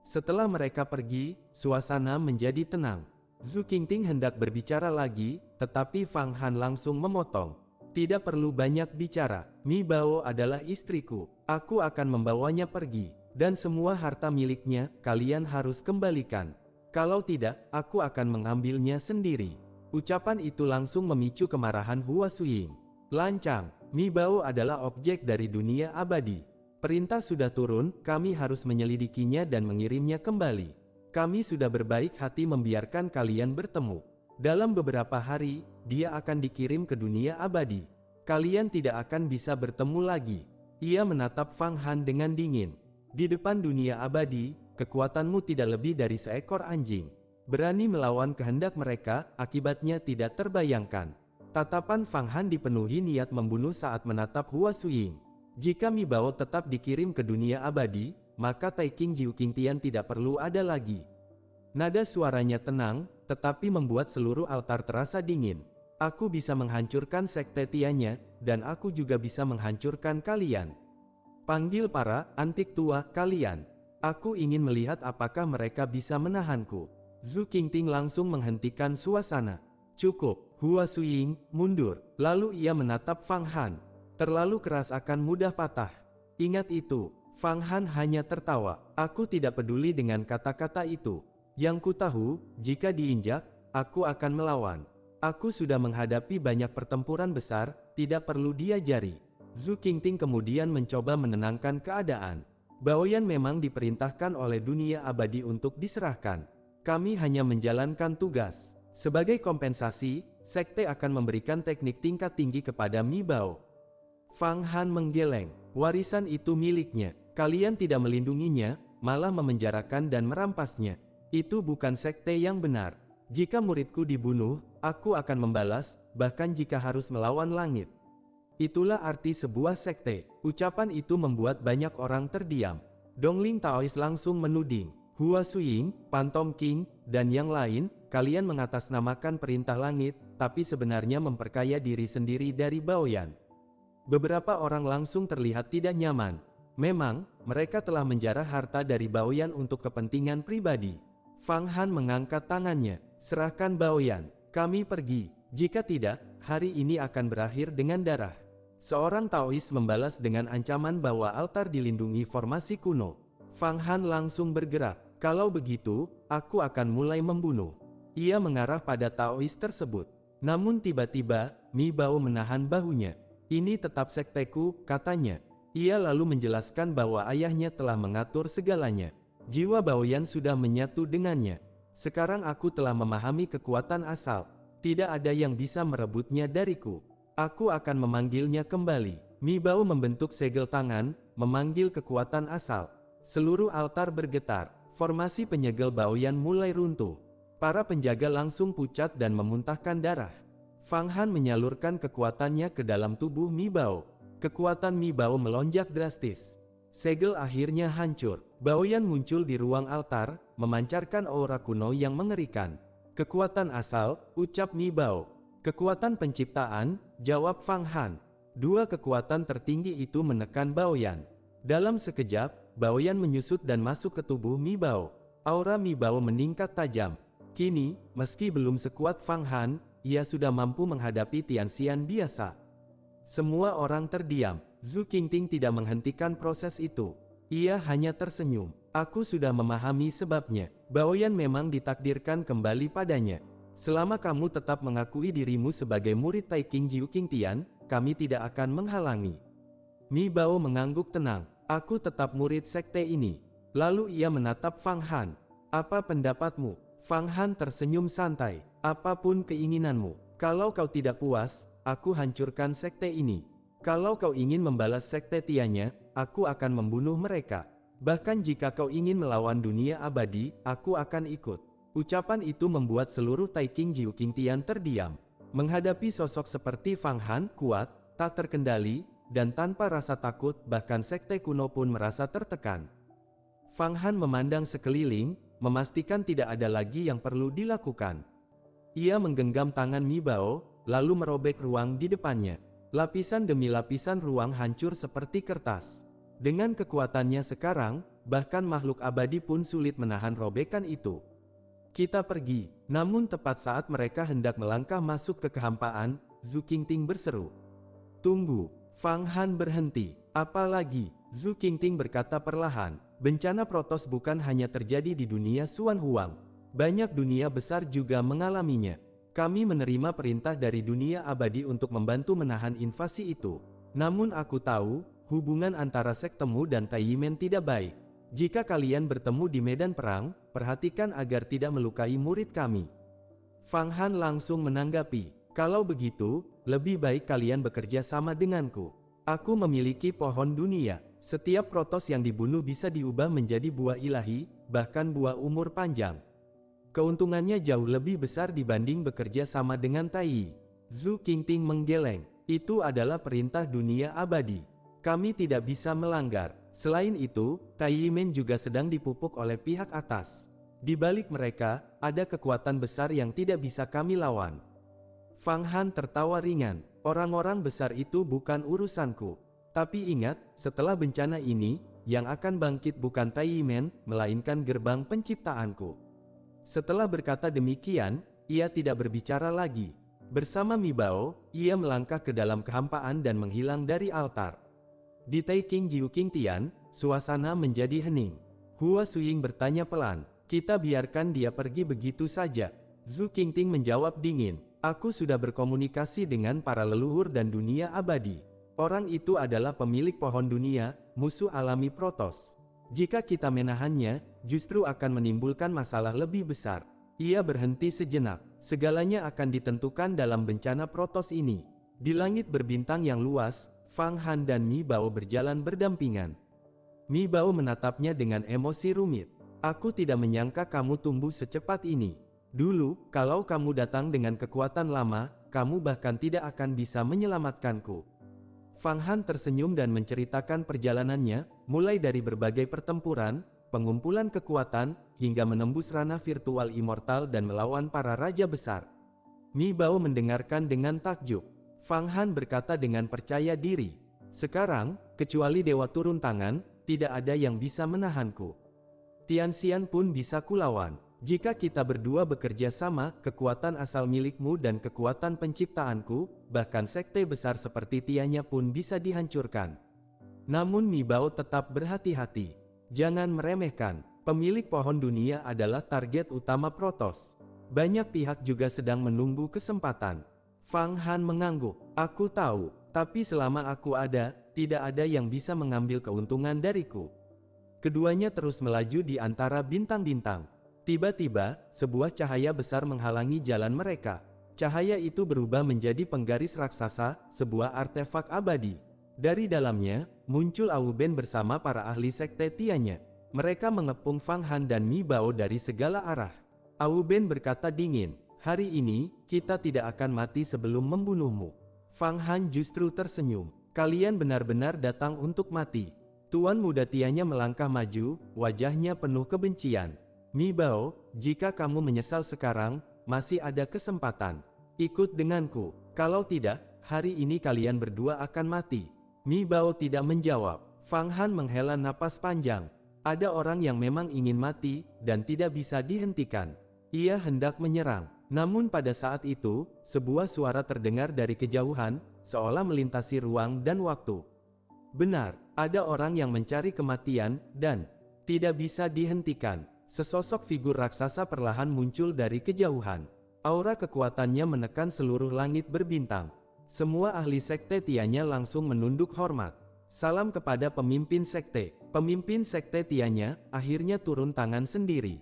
Setelah mereka pergi, suasana menjadi tenang. Zhu Qingting hendak berbicara lagi, tetapi Fang Han langsung memotong. Tidak perlu banyak bicara. Mi Bao adalah istriku. Aku akan membawanya pergi. Dan semua harta miliknya, kalian harus kembalikan. Kalau tidak, aku akan mengambilnya sendiri. Ucapan itu langsung memicu kemarahan Hua Suying. Lancang, Mi Bao adalah objek dari dunia abadi. Perintah sudah turun, kami harus menyelidikinya dan mengirimnya kembali. Kami sudah berbaik hati membiarkan kalian bertemu. Dalam beberapa hari, dia akan dikirim ke dunia abadi. Kalian tidak akan bisa bertemu lagi. Ia menatap Fang Han dengan dingin. Di depan dunia abadi, kekuatanmu tidak lebih dari seekor anjing. Berani melawan kehendak mereka, akibatnya tidak terbayangkan. Tatapan Fang Han dipenuhi niat membunuh saat menatap Hua Suying. Jika Mi Bao tetap dikirim ke dunia abadi, maka Taiking Jiu Qingtian tidak perlu ada lagi. Nada suaranya tenang, tetapi membuat seluruh altar terasa dingin. Aku bisa menghancurkan Sekte Tianya, dan aku juga bisa menghancurkan kalian. Panggil para antik tua kalian. Aku ingin melihat apakah mereka bisa menahanku. Zhu Qingting langsung menghentikan suasana. Cukup. Hua Suying mundur, lalu ia menatap Fang Han. Terlalu keras akan mudah patah. Ingat itu. Fang Han hanya tertawa. Aku tidak peduli dengan kata-kata itu. Yang ku tahu, jika diinjak, aku akan melawan. Aku sudah menghadapi banyak pertempuran besar, tidak perlu diajari. Zhu Qingting kemudian mencoba menenangkan keadaan. Baoyan memang diperintahkan oleh dunia abadi untuk diserahkan. Kami hanya menjalankan tugas. Sebagai kompensasi, sekte akan memberikan teknik tingkat tinggi kepada Mi Bao. Fang Han menggeleng. Warisan itu miliknya. Kalian tidak melindunginya, malah memenjarakan dan merampasnya. Itu bukan sekte yang benar. Jika muridku dibunuh, aku akan membalas, bahkan jika harus melawan langit. Itulah arti sebuah sekte. Ucapan itu membuat banyak orang terdiam. Dongling Taois langsung menuding. Hua Suying, Pantom King, dan yang lain, kalian mengatasnamakan perintah langit, tapi sebenarnya memperkaya diri sendiri dari Baoyan. Beberapa orang langsung terlihat tidak nyaman. Memang, mereka telah menjarah harta dari Baoyan untuk kepentingan pribadi. Fang Han mengangkat tangannya. Serahkan Baoyan. Kami pergi. Jika tidak, hari ini akan berakhir dengan darah. Seorang Taois membalas dengan ancaman bahwa altar dilindungi formasi kuno. Fang Han langsung bergerak. Kalau begitu, aku akan mulai membunuh. Ia mengarah pada Taois tersebut. Namun tiba-tiba, Mi Bao menahan bahunya. Ini tetap sekteku, katanya. Ia lalu menjelaskan bahwa ayahnya telah mengatur segalanya. Jiwa Baoyan sudah menyatu dengannya. Sekarang aku telah memahami kekuatan asal. Tidak ada yang bisa merebutnya dariku. Aku akan memanggilnya kembali. Mi Bao membentuk segel tangan, memanggil kekuatan asal. Seluruh altar bergetar. Formasi penyegel Baoyan mulai runtuh. Para penjaga langsung pucat dan memuntahkan darah. Fang Han menyalurkan kekuatannya ke dalam tubuh Mi Bao. Kekuatan Mi Bao melonjak drastis. Segel akhirnya hancur. Baoyan muncul di ruang altar, memancarkan aura kuno yang mengerikan. Kekuatan asal, ucap Mi Bao. Kekuatan penciptaan, jawab Fang Han. Dua kekuatan tertinggi itu menekan Baoyan. Dalam sekejap, Baoyan menyusut dan masuk ke tubuh Mi Bao. Aura Mi Bao meningkat tajam. Kini, meski belum sekuat Fang Han, ia sudah mampu menghadapi Tianxian biasa. Semua orang terdiam. Zhu Qingting tidak menghentikan proses itu. Ia hanya tersenyum. Aku sudah memahami sebabnya. Baoyan memang ditakdirkan kembali padanya. Selama kamu tetap mengakui dirimu sebagai murid Taiking Jiu Qingtian, kami tidak akan menghalangi. Mi Bao mengangguk tenang. Aku tetap murid sekte ini. Lalu ia menatap Fang Han. Apa pendapatmu? Fang Han tersenyum santai. Apapun keinginanmu. Kalau kau tidak puas, aku hancurkan sekte ini. Kalau kau ingin membalas sekte Tianya, aku akan membunuh mereka. Bahkan jika kau ingin melawan dunia abadi, aku akan ikut. Ucapan itu membuat seluruh Taiking Jiu Qingtian terdiam. Menghadapi sosok seperti Fang Han, kuat, tak terkendali, dan tanpa rasa takut, bahkan sekte kuno pun merasa tertekan. Fang Han memandang sekeliling, memastikan tidak ada lagi yang perlu dilakukan. Ia menggenggam tangan Mi Bao, lalu merobek ruang di depannya. Lapisan demi lapisan ruang hancur seperti kertas. Dengan kekuatannya sekarang, bahkan makhluk abadi pun sulit menahan robekan itu. Kita pergi. Namun tepat saat mereka hendak melangkah masuk ke kehampaan, Zhu Qingting berseru. Tunggu. Fang Han berhenti. Apalagi, Zhu Qingting berkata perlahan. Bencana protos bukan hanya terjadi di dunia Xuan Huang. Banyak dunia besar juga mengalaminya. Kami menerima perintah dari dunia abadi untuk membantu menahan invasi itu. Namun aku tahu, hubungan antara sektemu dan Taiyimen tidak baik. Jika kalian bertemu di medan perang, perhatikan agar tidak melukai murid kami. Fang Han langsung menanggapi, kalau begitu, lebih baik kalian bekerja sama denganku. Aku memiliki pohon dunia. Setiap protos yang dibunuh bisa diubah menjadi buah ilahi, bahkan buah umur panjang. Keuntungannya jauh lebih besar dibanding bekerja sama dengan Tai. Zhu Qingting menggeleng. Itu adalah perintah dunia abadi. Kami tidak bisa melanggar. Selain itu, Taiyimen juga sedang dipupuk oleh pihak atas. Di balik mereka, ada kekuatan besar yang tidak bisa kami lawan. Fang Han tertawa ringan. Orang-orang besar itu bukan urusanku. Tapi ingat, setelah bencana ini, yang akan bangkit bukan Taiyimen, melainkan gerbang penciptaanku. Setelah berkata demikian, ia tidak berbicara lagi. Bersama Mi Bao, ia melangkah ke dalam kehampaan dan menghilang dari altar. Di Taikang Jiu King Tian, suasana menjadi hening. Hua Suying bertanya pelan, "Kita biarkan dia pergi begitu saja?" Zhu Qingting menjawab dingin, "Aku sudah berkomunikasi dengan para leluhur dan dunia abadi. Orang itu adalah pemilik pohon dunia, musuh alami Protoss. Jika kita menahannya, justru akan menimbulkan masalah lebih besar." Ia berhenti sejenak. Segalanya akan ditentukan dalam bencana Protoss ini. Di langit berbintang yang luas, Fang Han dan Mi Bao berjalan berdampingan. Mi Bao menatapnya dengan emosi rumit. "Aku tidak menyangka kamu tumbuh secepat ini. Dulu, kalau kamu datang dengan kekuatan lama, kamu bahkan tidak akan bisa menyelamatkanku." Fang Han tersenyum dan menceritakan perjalanannya, mulai dari berbagai pertempuran, pengumpulan kekuatan, hingga menembus ranah virtual immortal dan melawan para raja besar. Mi Bao mendengarkan dengan takjub. Fang Han berkata dengan percaya diri, "Sekarang, kecuali dewa turun tangan, tidak ada yang bisa menahanku. Tianxian pun bisa kulawan. Jika kita berdua bekerja sama, kekuatan asal milikmu dan kekuatan penciptaanku, bahkan sekte besar seperti Tianya pun bisa dihancurkan." Namun Mi Bao tetap berhati-hati. Jangan meremehkan, pemilik pohon dunia adalah target utama Protoss. Banyak pihak juga sedang menunggu kesempatan. Fang Han mengangguk, "Aku tahu, tapi selama aku ada, tidak ada yang bisa mengambil keuntungan dariku." Keduanya terus melaju di antara bintang-bintang. Tiba-tiba, sebuah cahaya besar menghalangi jalan mereka. Cahaya itu berubah menjadi penggaris raksasa, sebuah artefak abadi. Dari dalamnya, muncul Wu Ben bersama para ahli sekte Tianya. Mereka mengepung Fang Han dan Mi Bao dari segala arah. Wu Ben berkata dingin, "Hari ini, kita tidak akan mati sebelum membunuhmu." Fang Han justru tersenyum, "Kalian benar-benar datang untuk mati." Tuan muda Tianya melangkah maju, wajahnya penuh kebencian. "Mi Bao, jika kamu menyesal sekarang, masih ada kesempatan. Ikut denganku, kalau tidak, hari ini kalian berdua akan mati." Mi Bao tidak menjawab. Fang Han menghela napas panjang. Ada orang yang memang ingin mati, dan tidak bisa dihentikan. Ia hendak menyerang. Namun pada saat itu, sebuah suara terdengar dari kejauhan, seolah melintasi ruang dan waktu. Benar, ada orang yang mencari kematian, dan tidak bisa dihentikan. Sesosok figur raksasa perlahan muncul dari kejauhan. Aura kekuatannya menekan seluruh langit berbintang. Semua ahli sekte Tianya langsung menunduk hormat. Salam kepada pemimpin sekte. Pemimpin sekte Tianya akhirnya turun tangan sendiri.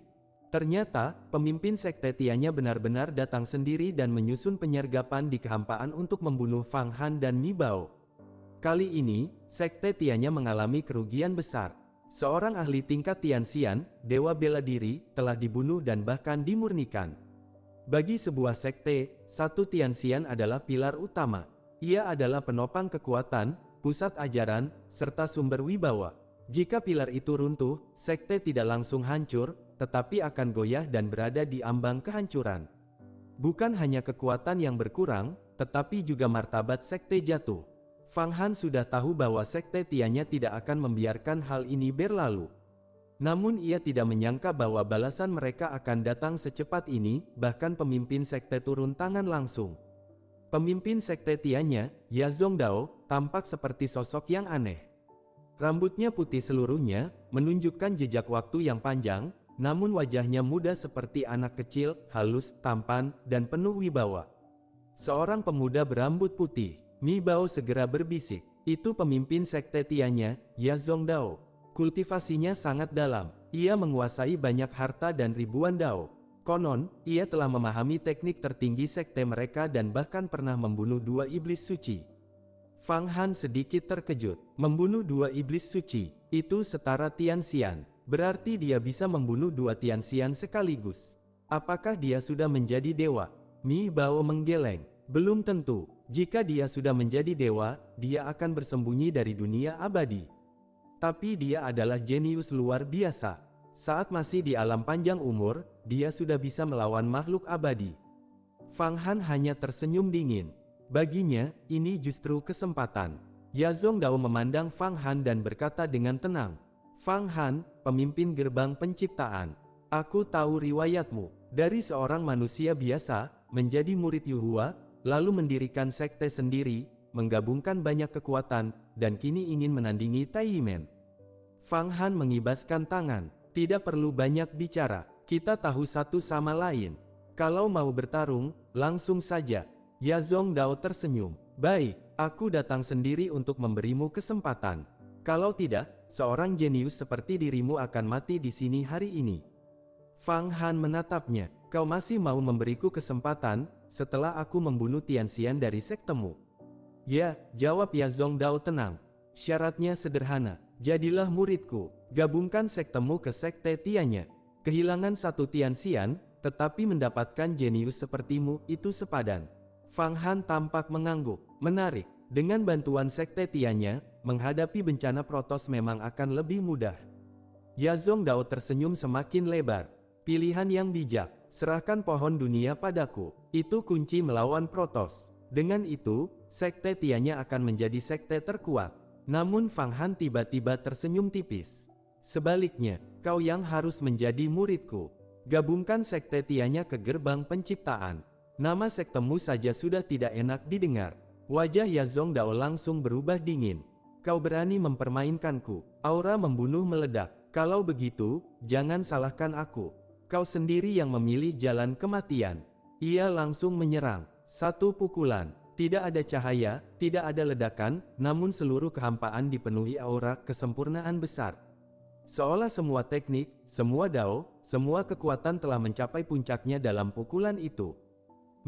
Ternyata, pemimpin sekte Tianya benar-benar datang sendiri dan menyusun penyergapan di kehampaan untuk membunuh Fang Han dan Mi Bao. Kali ini, sekte Tianya mengalami kerugian besar. Seorang ahli tingkat Tianxian, dewa bela diri, telah dibunuh dan bahkan dimurnikan. Bagi sebuah sekte, satu Tianxian adalah pilar utama. Ia adalah penopang kekuatan, pusat ajaran, serta sumber wibawa. Jika pilar itu runtuh, sekte tidak langsung hancur, tetapi akan goyah dan berada di ambang kehancuran. Bukan hanya kekuatan yang berkurang, tetapi juga martabat sekte jatuh. Fang Han sudah tahu bahwa sekte Tianya tidak akan membiarkan hal ini berlalu. Namun ia tidak menyangka bahwa balasan mereka akan datang secepat ini, bahkan pemimpin sekte turun tangan langsung. Pemimpin sekte Tianya, Yazongdao, tampak seperti sosok yang aneh. Rambutnya putih seluruhnya, menunjukkan jejak waktu yang panjang, namun wajahnya muda seperti anak kecil, halus, tampan, dan penuh wibawa. Seorang pemuda berambut putih. Mi Bao segera berbisik, "Itu pemimpin sekte Tianya, Yazongdao. Kultivasinya sangat dalam. Ia menguasai banyak harta dan ribuan dao. Konon, ia telah memahami teknik tertinggi sekte mereka dan bahkan pernah membunuh 2 iblis suci." Fang Han sedikit terkejut. Membunuh 2 iblis suci, itu setara Tianxian. Berarti dia bisa membunuh 2 Tianxian sekaligus. Apakah dia sudah menjadi dewa? Mi Bao menggeleng. Belum tentu. Jika dia sudah menjadi dewa, dia akan bersembunyi dari dunia abadi. Tapi dia adalah jenius luar biasa. Saat masih di alam panjang umur, dia sudah bisa melawan makhluk abadi. Fang Han hanya tersenyum dingin. Baginya, ini justru kesempatan. Yazongdao memandang Fang Han dan berkata dengan tenang, "Fang Han, pemimpin gerbang penciptaan. Aku tahu riwayatmu. Dari seorang manusia biasa, menjadi murid Yuhua, lalu mendirikan sekte sendiri, menggabungkan banyak kekuatan, dan kini ingin menandingi Tai Yimen. Fang Han mengibaskan tangan. Tidak perlu banyak bicara, kita tahu satu sama lain. Kalau mau bertarung, langsung saja. Yazong Dao tersenyum. Baik, aku datang sendiri untuk memberimu kesempatan. Kalau tidak, seorang jenius seperti dirimu akan mati di sini hari ini. Fang Han menatapnya. Kau masih mau memberiku kesempatan, setelah aku membunuh Tianxian dari sektemu? Ya, jawab Yazong Dao tenang. Syaratnya sederhana, jadilah muridku, gabungkan sektemu ke sekte Tianya. Kehilangan satu Tianxian, tetapi mendapatkan jenius sepertimu itu sepadan. Fang Han tampak mengangguk. Menarik, dengan bantuan sekte Tianya, menghadapi bencana Protoss memang akan lebih mudah. Yazong Dao tersenyum semakin lebar. Pilihan yang bijak, serahkan pohon dunia padaku. Itu kunci melawan Protoss. Dengan itu, sekte Tianya akan menjadi sekte terkuat. Namun Fang Han tiba-tiba tersenyum tipis. Sebaliknya, kau yang harus menjadi muridku. Gabungkan sekte Tianya ke gerbang penciptaan. Nama sektemu saja sudah tidak enak didengar. Wajah Yazong Dao langsung berubah dingin. Kau berani mempermainkanku. Aura membunuh meledak. Kalau begitu, jangan salahkan aku. Kau sendiri yang memilih jalan kematian. Ia langsung menyerang. Satu pukulan. Tidak ada cahaya, tidak ada ledakan, namun seluruh kehampaan dipenuhi aura kesempurnaan besar. Seolah semua teknik, semua dao, semua kekuatan telah mencapai puncaknya dalam pukulan itu.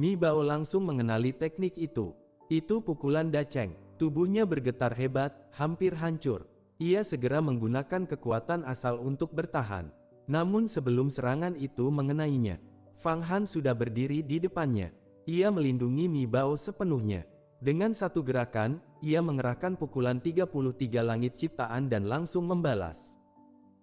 Mi Bao langsung mengenali teknik itu. Itu pukulan daceng. Tubuhnya bergetar hebat, hampir hancur. Ia segera menggunakan kekuatan asal untuk bertahan. Namun sebelum serangan itu mengenainya, Fang Han sudah berdiri di depannya. Ia melindungi Mi Bao sepenuhnya. Dengan satu gerakan, ia mengerahkan pukulan 33 langit ciptaan dan langsung membalas.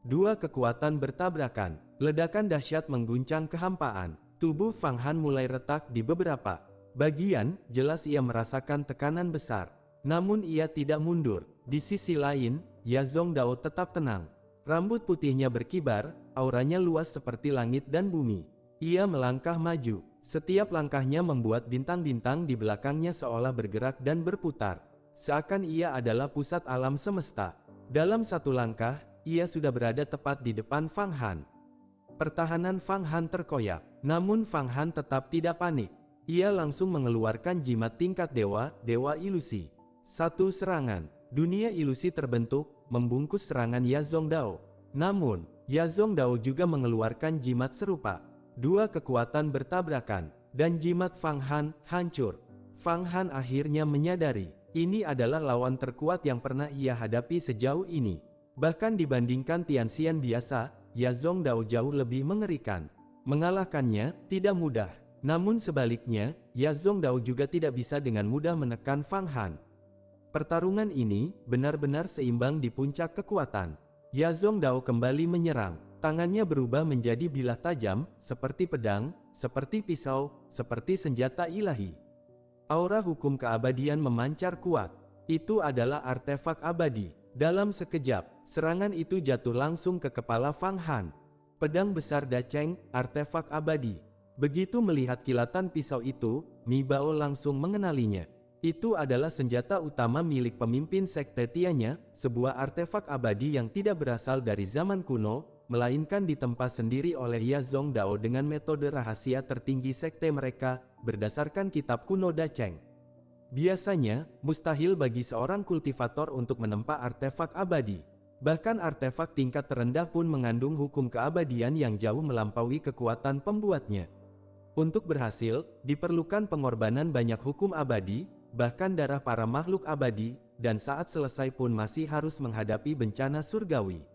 Dua kekuatan bertabrakan. Ledakan dahsyat mengguncang kehampaan. Tubuh Fang Han mulai retak di beberapa bagian, jelas ia merasakan tekanan besar. Namun ia tidak mundur. Di sisi lain, Yazong Dao tetap tenang. Rambut putihnya berkibar, auranya luas seperti langit dan bumi. Ia melangkah maju. Setiap langkahnya membuat bintang-bintang di belakangnya seolah bergerak dan berputar. Seakan ia adalah pusat alam semesta. Dalam satu langkah, ia sudah berada tepat di depan Fang Han. Pertahanan Fang Han terkoyak, namun Fang Han tetap tidak panik. Ia langsung mengeluarkan jimat tingkat dewa, dewa ilusi. Satu serangan, dunia ilusi terbentuk, membungkus serangan Yazong Dao. Namun, Yazong Dao juga mengeluarkan jimat serupa. Dua kekuatan bertabrakan, dan jimat Fang Han hancur. Fang Han akhirnya menyadari, ini adalah lawan terkuat yang pernah ia hadapi sejauh ini. Bahkan dibandingkan Tianxian biasa, Yazong Dao jauh lebih mengerikan. Mengalahkannya tidak mudah. Namun sebaliknya, Yazong Dao juga tidak bisa dengan mudah menekan Fang Han. Pertarungan ini benar-benar seimbang di puncak kekuatan. Yazong Dao kembali menyerang. Tangannya berubah menjadi bilah tajam, seperti pedang, seperti pisau, seperti senjata ilahi. Aura hukum keabadian memancar kuat. Itu adalah artefak abadi. Dalam sekejap, serangan itu jatuh langsung ke kepala Fang Han. Pedang besar daceng, artefak abadi. Begitu melihat kilatan pisau itu, Mi Bao langsung mengenalinya. Itu adalah senjata utama milik pemimpin sekte Tianya, sebuah artefak abadi yang tidak berasal dari zaman kuno, melainkan ditempa sendiri oleh Yazong Dao dengan metode rahasia tertinggi sekte mereka, berdasarkan kitab kuno daceng. Biasanya, mustahil bagi seorang kultivator untuk menempa artefak abadi. Bahkan artefak tingkat terendah pun mengandung hukum keabadian yang jauh melampaui kekuatan pembuatnya. Untuk berhasil, diperlukan pengorbanan banyak hukum abadi, bahkan darah para makhluk abadi, dan saat selesai pun masih harus menghadapi bencana surgawi.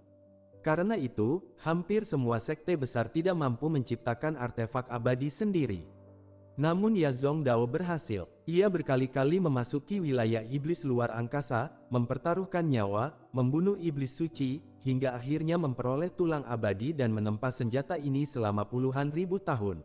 Karena itu, hampir semua sekte besar tidak mampu menciptakan artefak abadi sendiri. Namun Yazong Dao berhasil. Ia berkali-kali memasuki wilayah iblis luar angkasa, mempertaruhkan nyawa, membunuh iblis suci, hingga akhirnya memperoleh tulang abadi dan menempa senjata ini selama puluhan ribu tahun.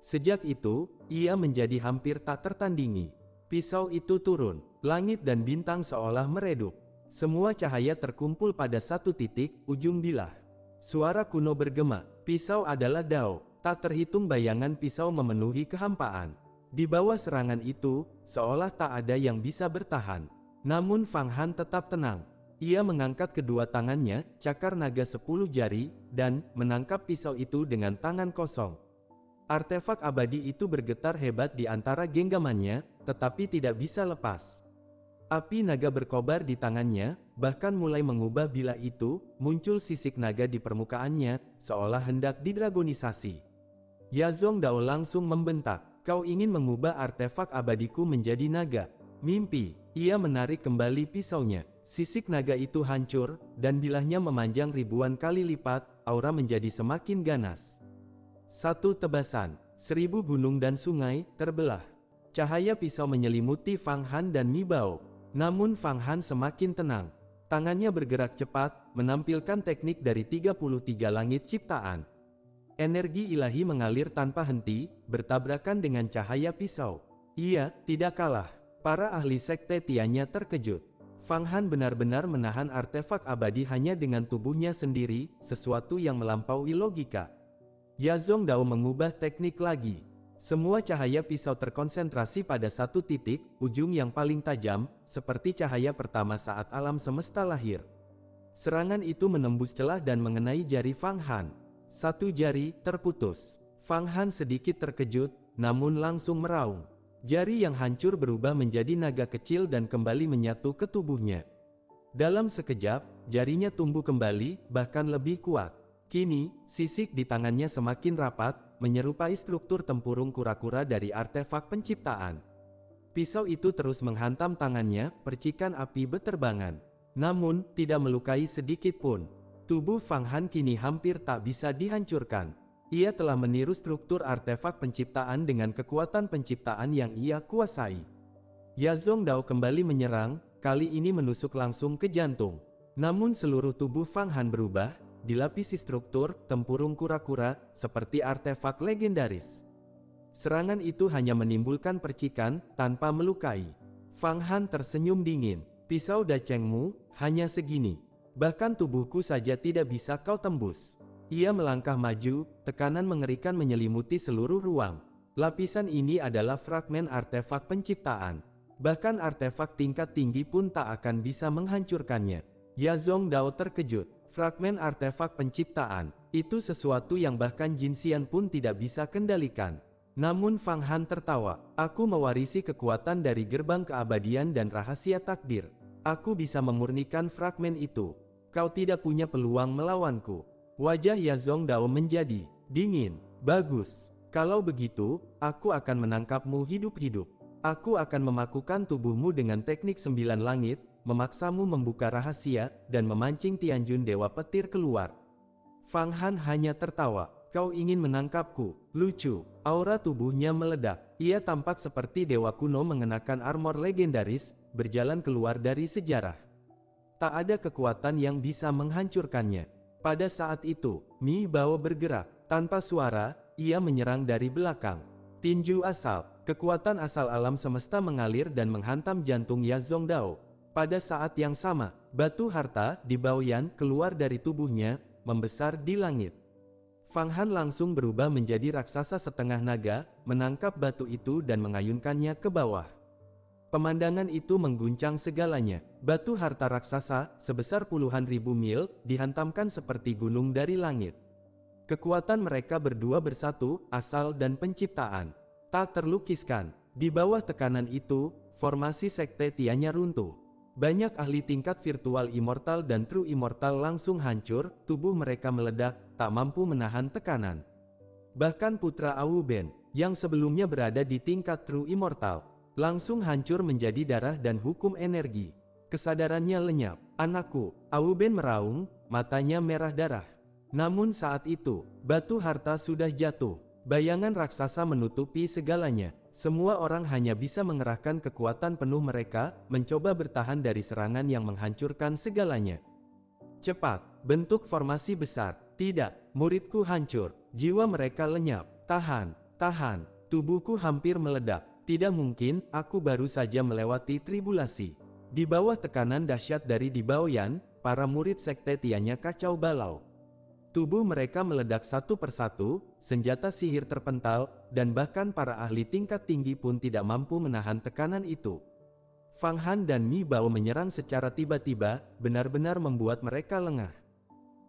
Sejak itu, ia menjadi hampir tak tertandingi. Pisau itu turun, langit dan bintang seolah meredup. Semua cahaya terkumpul pada satu titik, ujung bilah. Suara kuno bergema, pisau adalah Dao. Tak terhitung bayangan pisau memenuhi kehampaan. Di bawah serangan itu, seolah tak ada yang bisa bertahan. Namun Fang Han tetap tenang. Ia mengangkat kedua tangannya, cakar naga 10 jari, dan menangkap pisau itu dengan tangan kosong. Artefak abadi itu bergetar hebat di antara genggamannya, tetapi tidak bisa lepas. Api naga berkobar di tangannya, bahkan mulai mengubah bila itu, muncul sisik naga di permukaannya, seolah hendak didragonisasi. Yazong Dao langsung membentak, "Kau ingin mengubah artefak abadiku menjadi naga? Mimpi!" Ia menarik kembali pisaunya. Sisik naga itu hancur, dan bilahnya memanjang ribuan kali lipat, aura menjadi semakin ganas. Satu tebasan, 1000 gunung dan sungai terbelah. Cahaya pisau menyelimuti Fang Han dan Mi Bao. Namun Fang Han semakin tenang. Tangannya bergerak cepat, menampilkan teknik dari 33 langit ciptaan. Energi ilahi mengalir tanpa henti, bertabrakan dengan cahaya pisau. Ia tidak kalah. Para ahli sekte Tianya terkejut. Fang Han benar-benar menahan artefak abadi hanya dengan tubuhnya sendiri, sesuatu yang melampaui logika. Yazong Dao mengubah teknik lagi. Semua cahaya pisau terkonsentrasi pada satu titik, ujung yang paling tajam, seperti cahaya pertama saat alam semesta lahir. Serangan itu menembus celah dan mengenai jari Fang Han. Satu jari terputus. Fang Han sedikit terkejut, namun langsung meraung. Jari yang hancur berubah menjadi naga kecil dan kembali menyatu ke tubuhnya. Dalam sekejap, jarinya tumbuh kembali, bahkan lebih kuat. Kini, sisik di tangannya semakin rapat, menyerupai struktur tempurung kura-kura dari artefak penciptaan. Pisau itu terus menghantam tangannya, percikan api beterbangan. Namun, tidak melukai sedikit pun. Tubuh Fang Han kini hampir tak bisa dihancurkan. Ia telah meniru struktur artefak penciptaan dengan kekuatan penciptaan yang ia kuasai. Yazong Dao kembali menyerang, kali ini menusuk langsung ke jantung. Namun seluruh tubuh Fang Han berubah, dilapisi struktur tempurung kura-kura, seperti artefak legendaris. Serangan itu hanya menimbulkan percikan, tanpa melukai. Fang Han tersenyum dingin. "Pisau dacengmu, hanya segini. Bahkan tubuhku saja tidak bisa kau tembus." Ia melangkah maju, tekanan mengerikan menyelimuti seluruh ruang. Lapisan ini adalah fragmen artefak penciptaan. Bahkan artefak tingkat tinggi pun tak akan bisa menghancurkannya. Yazong Dao terkejut. Fragmen artefak penciptaan, itu sesuatu yang bahkan Jin Xian pun tidak bisa kendalikan. Namun Fang Han tertawa, "Aku mewarisi kekuatan dari gerbang keabadian dan rahasia takdir. Aku bisa memurnikan fragmen itu. Kau tidak punya peluang melawanku." Wajah Yazong Dao menjadi dingin. "Bagus. Kalau begitu, aku akan menangkapmu hidup-hidup. Aku akan memakukan tubuhmu dengan teknik 9 langit, memaksamu membuka rahasia, dan memancing Tianjun Dewa Petir keluar." Fang Han hanya tertawa. "Kau ingin menangkapku? Lucu." Aura tubuhnya meledak. Ia tampak seperti dewa kuno mengenakan armor legendaris, berjalan keluar dari sejarah. Tak ada kekuatan yang bisa menghancurkannya. Pada saat itu, Mi Bao bergerak. Tanpa suara, ia menyerang dari belakang. Tinju asal, kekuatan asal alam semesta mengalir dan menghantam jantung Yazong Dao. Pada saat yang sama, batu harta di Baoyan keluar dari tubuhnya, membesar di langit. Fang Han langsung berubah menjadi raksasa setengah naga, menangkap batu itu dan mengayunkannya ke bawah. Pemandangan itu mengguncang segalanya. Batu harta raksasa, sebesar puluhan ribu mil, dihantamkan seperti gunung dari langit. Kekuatan mereka berdua bersatu, asal dan penciptaan. Tak terlukiskan. Di bawah tekanan itu, formasi sekte Tianya runtuh. Banyak ahli tingkat virtual immortal dan true immortal langsung hancur, tubuh mereka meledak, tak mampu menahan tekanan. Bahkan putra Awu Ben, yang sebelumnya berada di tingkat true immortal, langsung hancur menjadi darah dan hukum energi. Kesadarannya lenyap. "Anakku," Awu Ben meraung, matanya merah darah. Namun saat itu, batu harta sudah jatuh. Bayangan raksasa menutupi segalanya. Semua orang hanya bisa mengerahkan kekuatan penuh mereka, mencoba bertahan dari serangan yang menghancurkan segalanya. "Cepat, bentuk formasi besar." "Tidak, muridku hancur." Jiwa mereka lenyap. "Tahan, tahan." Tubuhku hampir meledak. "Tidak mungkin, aku baru saja melewati tribulasi." Di bawah tekanan dahsyat dari di Baoyan, para murid sekte Tianya kacau balau. Tubuh mereka meledak satu persatu, senjata sihir terpental, dan bahkan para ahli tingkat tinggi pun tidak mampu menahan tekanan itu. Fang Han dan Mi Bao menyerang secara tiba-tiba, benar-benar membuat mereka lengah.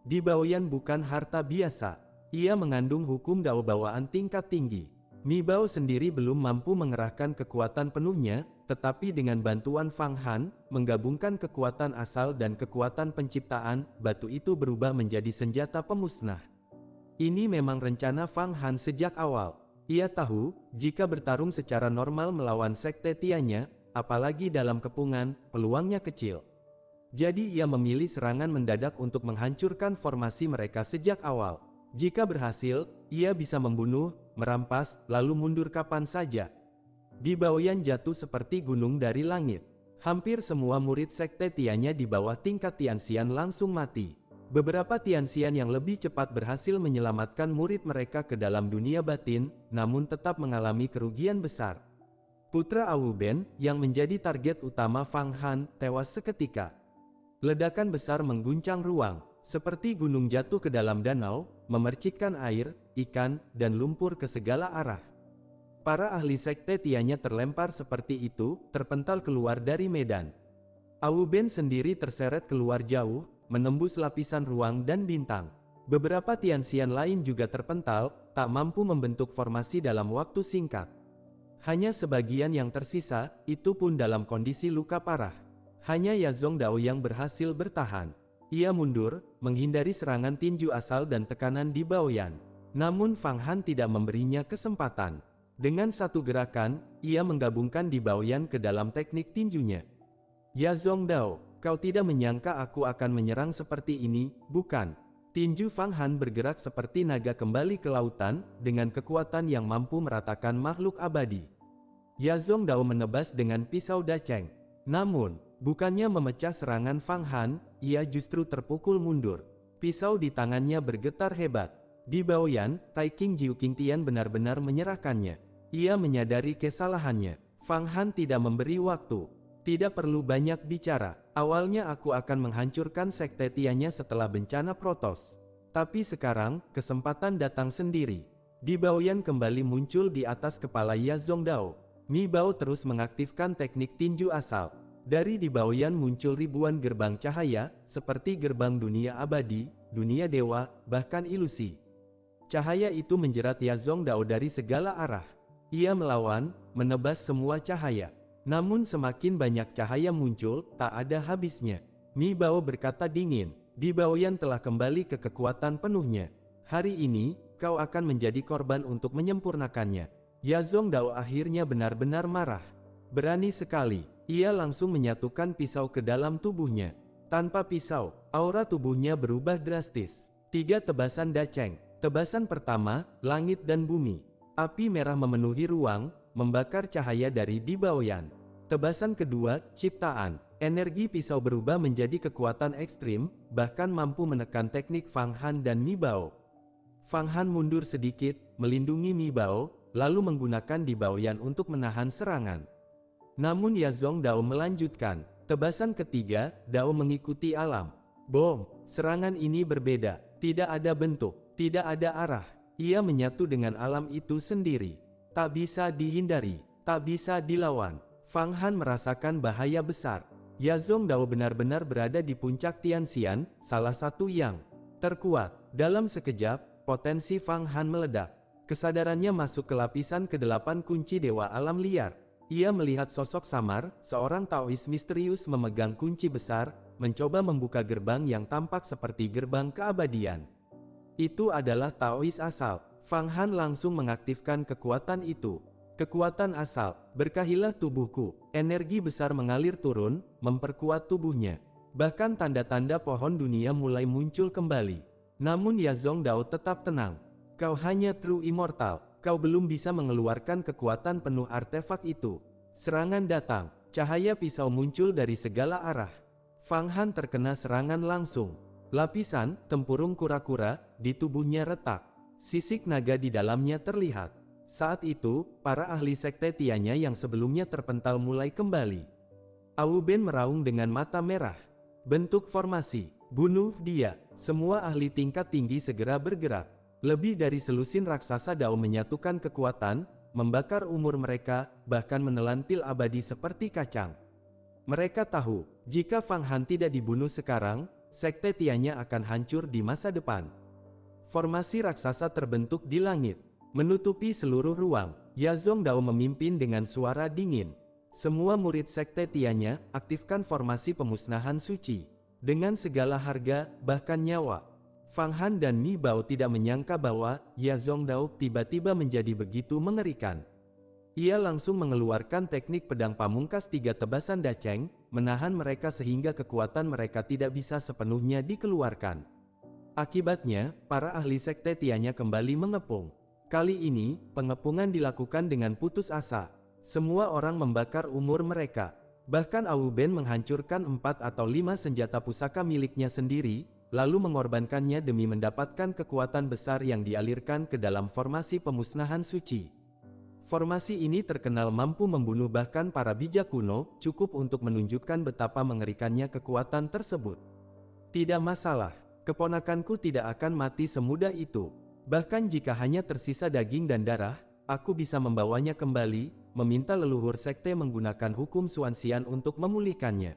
Di Baoyan bukan harta biasa. Ia mengandung hukum Dao bawaan tingkat tinggi. Mi Bao sendiri belum mampu mengerahkan kekuatan penuhnya, tetapi dengan bantuan Fang Han, menggabungkan kekuatan asal dan kekuatan penciptaan, batu itu berubah menjadi senjata pemusnah. Ini memang rencana Fang Han sejak awal. Ia tahu, jika bertarung secara normal melawan Sekte Tianya, apalagi dalam kepungan, peluangnya kecil. Jadi ia memilih serangan mendadak untuk menghancurkan formasi mereka sejak awal. Jika berhasil, ia bisa membunuh, merampas, lalu mundur kapan saja. Di Baoyan jatuh seperti gunung dari langit. Hampir semua murid Sekte Tianya di bawah tingkat Tianxian langsung mati. Beberapa Tianxian yang lebih cepat berhasil menyelamatkan murid mereka ke dalam dunia batin, namun tetap mengalami kerugian besar. Putra Wu Ben, yang menjadi target utama Fang Han, tewas seketika. Ledakan besar mengguncang ruang, seperti gunung jatuh ke dalam danau, memercikkan air, ikan, dan lumpur ke segala arah. Para ahli Sekte Tianya terlempar seperti itu, terpental keluar dari medan. Wu Ben sendiri terseret keluar jauh, menembus lapisan ruang dan bintang. Beberapa Tianxian lain juga terpental, tak mampu membentuk formasi dalam waktu singkat. Hanya sebagian yang tersisa, itu pun dalam kondisi luka parah. Hanya Yazong Dao yang berhasil bertahan. Ia mundur, menghindari serangan tinju asal dan tekanan di Baoyan. Namun Fang Han tidak memberinya kesempatan. Dengan satu gerakan, ia menggabungkan di Baoyan ke dalam teknik tinjunya. Yazong Dao, kau tidak menyangka aku akan menyerang seperti ini, bukan? Tinju Fang Han bergerak seperti naga kembali ke lautan, dengan kekuatan yang mampu meratakan makhluk abadi. Yazong Dao menebas dengan pisau daceng. Namun, bukannya memecah serangan Fang Han, ia justru terpukul mundur. Pisau di tangannya bergetar hebat. Di Baoyan, Taiking Jiu Qingtian benar-benar menyerahkannya. Ia menyadari kesalahannya. Fang Han tidak memberi waktu. Tidak perlu banyak bicara. Awalnya aku akan menghancurkan Sekte Tianya setelah bencana Protos. Tapi sekarang, kesempatan datang sendiri. Di Baoyan kembali muncul di atas kepala Yazong Dao. Mi Bao terus mengaktifkan teknik tinju asal. Dari di Baoyan muncul ribuan gerbang cahaya, seperti gerbang dunia abadi, dunia dewa, bahkan ilusi. Cahaya itu menjerat Yazong Dao dari segala arah. Ia melawan, menebas semua cahaya. Namun semakin banyak cahaya muncul, tak ada habisnya. Mi Bao berkata dingin, di Baoyan telah kembali ke kekuatan penuhnya. Hari ini, kau akan menjadi korban untuk menyempurnakannya. Yazong Dao akhirnya benar-benar marah. Berani sekali, ia langsung menyatukan pisau ke dalam tubuhnya. Tanpa pisau, aura tubuhnya berubah drastis. 3 tebasan daceng. Tebasan pertama, langit dan bumi. Api merah memenuhi ruang, membakar cahaya dari di Baoyan. Tebasan kedua, ciptaan. Energi pisau berubah menjadi kekuatan ekstrim, bahkan mampu menekan teknik Fang Han dan Mi Bao. Fang Han mundur sedikit, melindungi Mi Bao, lalu menggunakan di Baoyan untuk menahan serangan. Namun Yazong Dao melanjutkan. Tebasan ketiga, Dao mengikuti alam. Bom, serangan ini berbeda. Tidak ada bentuk, tidak ada arah. Ia menyatu dengan alam itu sendiri. Tak bisa dihindari, tak bisa dilawan. Fang Han merasakan bahaya besar. Yazong Dao benar-benar berada di puncak Tianxian, salah satu yang terkuat. Dalam sekejap, potensi Fang Han meledak. Kesadarannya masuk ke lapisan ke-8 kunci Dewa Alam Liar. Ia melihat sosok samar, seorang Taois misterius memegang kunci besar, mencoba membuka gerbang yang tampak seperti gerbang keabadian. Itu adalah Taois asal. Fang Han langsung mengaktifkan kekuatan itu. Kekuatan asal, berkahilah tubuhku. Energi besar mengalir turun, memperkuat tubuhnya. Bahkan tanda-tanda pohon dunia mulai muncul kembali. Namun Yazong Dao tetap tenang. Kau hanya true immortal. Kau belum bisa mengeluarkan kekuatan penuh artefak itu. Serangan datang. Cahaya pisau muncul dari segala arah. Fang Han terkena serangan langsung. Lapisan, tempurung kura-kura, di tubuhnya retak. Sisik naga di dalamnya terlihat. Saat itu, para ahli Sekte Tianya yang sebelumnya terpental mulai kembali. Wu Ben meraung dengan mata merah. Bentuk formasi. Bunuh dia. Semua ahli tingkat tinggi segera bergerak. Lebih dari selusin raksasa Dao menyatukan kekuatan, membakar umur mereka, bahkan menelan pil abadi seperti kacang. Mereka tahu, jika Fang Han tidak dibunuh sekarang, sekte Tianya akan hancur di masa depan. Formasi raksasa terbentuk di langit, menutupi seluruh ruang. Yazong Dao memimpin dengan suara dingin. Semua murid sekte Tianya, aktifkan formasi pemusnahan suci. Dengan segala harga, bahkan nyawa. Fang Han dan Mi Bao tidak menyangka bahwa Yazong Dao tiba-tiba menjadi begitu mengerikan. Ia langsung mengeluarkan teknik pedang pamungkas tiga tebasan daceng, menahan mereka sehingga kekuatan mereka tidak bisa sepenuhnya dikeluarkan. Akibatnya, para ahli sekte Tianya kembali mengepung. Kali ini, pengepungan dilakukan dengan putus asa. Semua orang membakar umur mereka. Bahkan Awu Ben menghancurkan 4 atau 5 senjata pusaka miliknya sendiri, lalu mengorbankannya demi mendapatkan kekuatan besar yang dialirkan ke dalam formasi pemusnahan suci. Formasi ini terkenal mampu membunuh bahkan para bijak kuno, cukup untuk menunjukkan betapa mengerikannya kekuatan tersebut. Tidak masalah, keponakanku tidak akan mati semudah itu. Bahkan jika hanya tersisa daging dan darah, aku bisa membawanya kembali, meminta leluhur sekte menggunakan hukum Xuanxian untuk memulihkannya.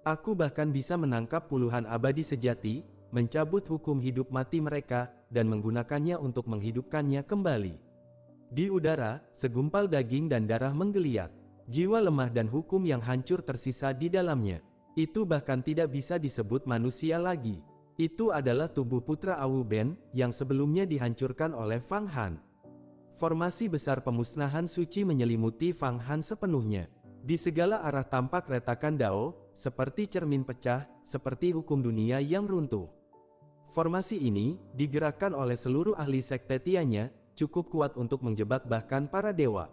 Aku bahkan bisa menangkap puluhan abadi sejati, mencabut hukum hidup mati mereka, dan menggunakannya untuk menghidupkannya kembali. Di udara, segumpal daging dan darah menggeliat. Jiwa lemah dan hukum yang hancur tersisa di dalamnya. Itu bahkan tidak bisa disebut manusia lagi. Itu adalah tubuh putra Awu Ben, yang sebelumnya dihancurkan oleh Fang Han. Formasi besar pemusnahan suci menyelimuti Fang Han sepenuhnya. Di segala arah tampak retakan Dao, seperti cermin pecah, seperti hukum dunia yang runtuh. Formasi ini, digerakkan oleh seluruh ahli sekte Tianya, cukup kuat untuk menjebak bahkan para dewa.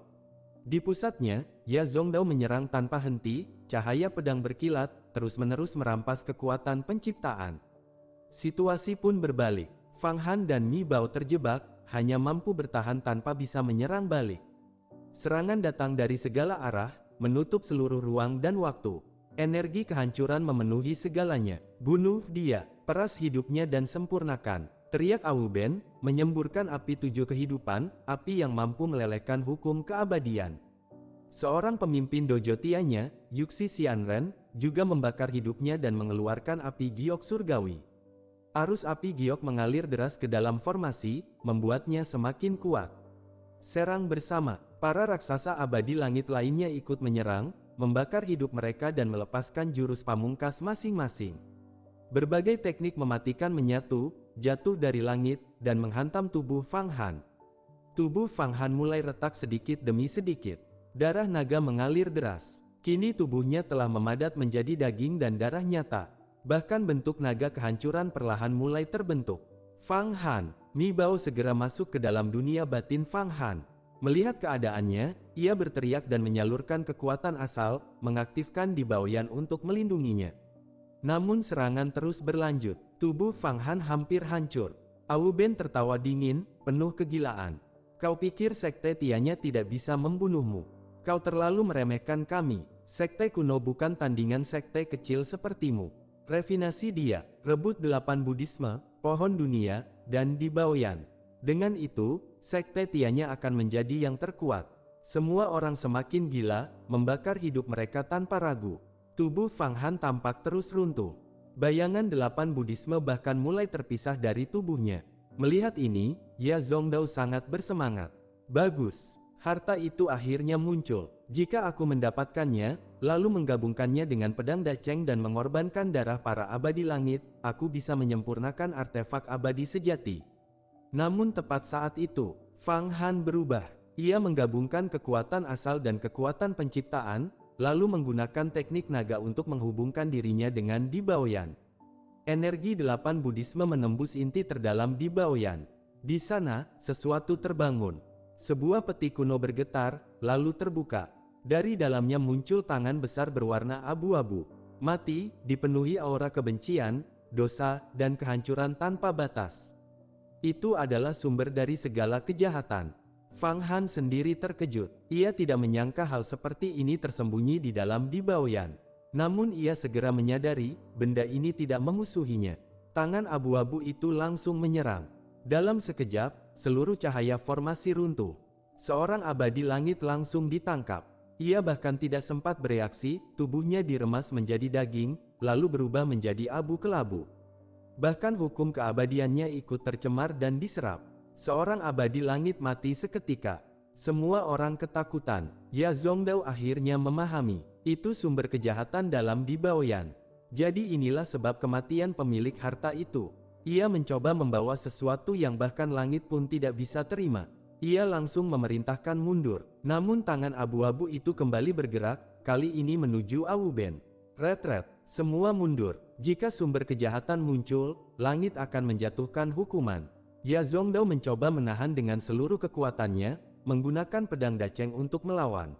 Di pusatnya, Yazong Dao menyerang tanpa henti, cahaya pedang berkilat, terus-menerus merampas kekuatan penciptaan. Situasi pun berbalik. Fang Han dan Mi Bao terjebak, hanya mampu bertahan tanpa bisa menyerang balik. Serangan datang dari segala arah, menutup seluruh ruang dan waktu. Energi kehancuran memenuhi segalanya. Bunuh dia, peras hidupnya dan sempurnakan. Teriak Awu Ben, menyemburkan api 7 kehidupan, api yang mampu melelehkan hukum keabadian. Seorang pemimpin dojo Tianya, Yuxi Xianren, juga membakar hidupnya dan mengeluarkan api giok surgawi. Arus api giok mengalir deras ke dalam formasi, membuatnya semakin kuat. Serang bersama, para raksasa abadi langit lainnya ikut menyerang, membakar hidup mereka dan melepaskan jurus pamungkas masing-masing. Berbagai teknik mematikan menyatu, jatuh dari langit, dan menghantam tubuh Fang Han. Tubuh Fang Han mulai retak sedikit demi sedikit. Darah naga mengalir deras. Kini tubuhnya telah memadat menjadi daging dan darah nyata. Bahkan bentuk naga kehancuran perlahan mulai terbentuk. Fang Han, Mi Bao segera masuk ke dalam dunia batin Fang Han. Melihat keadaannya, ia berteriak dan menyalurkan kekuatan asal, mengaktifkan Di Baoyan untuk melindunginya. Namun serangan terus berlanjut. Tubuh Fang Han hampir hancur. Awu Ben tertawa dingin, penuh kegilaan. Kau pikir sekte Tianya tidak bisa membunuhmu? Kau terlalu meremehkan kami. Sekte kuno bukan tandingan sekte kecil sepertimu. Refinasi dia, rebut 8 Buddhisme, pohon dunia, dan Di Baoyan. Dengan itu, sekte Tianya akan menjadi yang terkuat. Semua orang semakin gila, membakar hidup mereka tanpa ragu. Tubuh Fang Han tampak terus runtuh. Bayangan 8 Buddhisme bahkan mulai terpisah dari tubuhnya. Melihat ini, Yazong Dao sangat bersemangat. Bagus, harta itu akhirnya muncul. Jika aku mendapatkannya, lalu menggabungkannya dengan pedang daceng dan mengorbankan darah para abadi langit, aku bisa menyempurnakan artefak abadi sejati. Namun tepat saat itu, Fang Han berubah. Ia menggabungkan kekuatan asal dan kekuatan penciptaan, lalu menggunakan teknik naga untuk menghubungkan dirinya dengan Di Baoyan. Energi 8 Buddhisme menembus inti terdalam Di Baoyan. Di sana, sesuatu terbangun. Sebuah peti kuno bergetar, lalu terbuka. Dari dalamnya muncul tangan besar berwarna abu-abu. Mati, dipenuhi aura kebencian, dosa, dan kehancuran tanpa batas. Itu adalah sumber dari segala kejahatan. Fang Han sendiri terkejut. Ia tidak menyangka hal seperti ini tersembunyi di dalam Di Baoyan. Namun ia segera menyadari, benda ini tidak memusuhinya. Tangan abu-abu itu langsung menyerang. Dalam sekejap, seluruh cahaya formasi runtuh. Seorang abadi langit langsung ditangkap. Ia bahkan tidak sempat bereaksi, tubuhnya diremas menjadi daging, lalu berubah menjadi abu kelabu. Bahkan hukum keabadiannya ikut tercemar dan diserap. Seorang abadi langit mati seketika. Semua orang ketakutan. Ya Zongdao akhirnya memahami, itu sumber kejahatan dalam Di Baoyan. Jadi inilah sebab kematian pemilik harta itu. Ia mencoba membawa sesuatu yang bahkan langit pun tidak bisa terima. Ia langsung memerintahkan mundur. Namun tangan abu-abu itu kembali bergerak, kali ini menuju Awuben. Retret, semua mundur. Jika sumber kejahatan muncul, langit akan menjatuhkan hukuman. Ya Zongdao mencoba menahan dengan seluruh kekuatannya, menggunakan pedang daceng untuk melawan.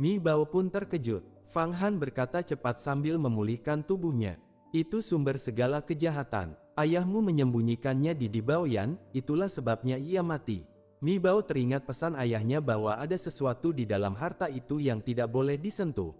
Mi Bao pun terkejut. Fang Han berkata cepat sambil memulihkan tubuhnya. Itu sumber segala kejahatan. Ayahmu menyembunyikannya di Baoyan, itulah sebabnya ia mati. Mi Bao teringat pesan ayahnya bahwa ada sesuatu di dalam harta itu yang tidak boleh disentuh.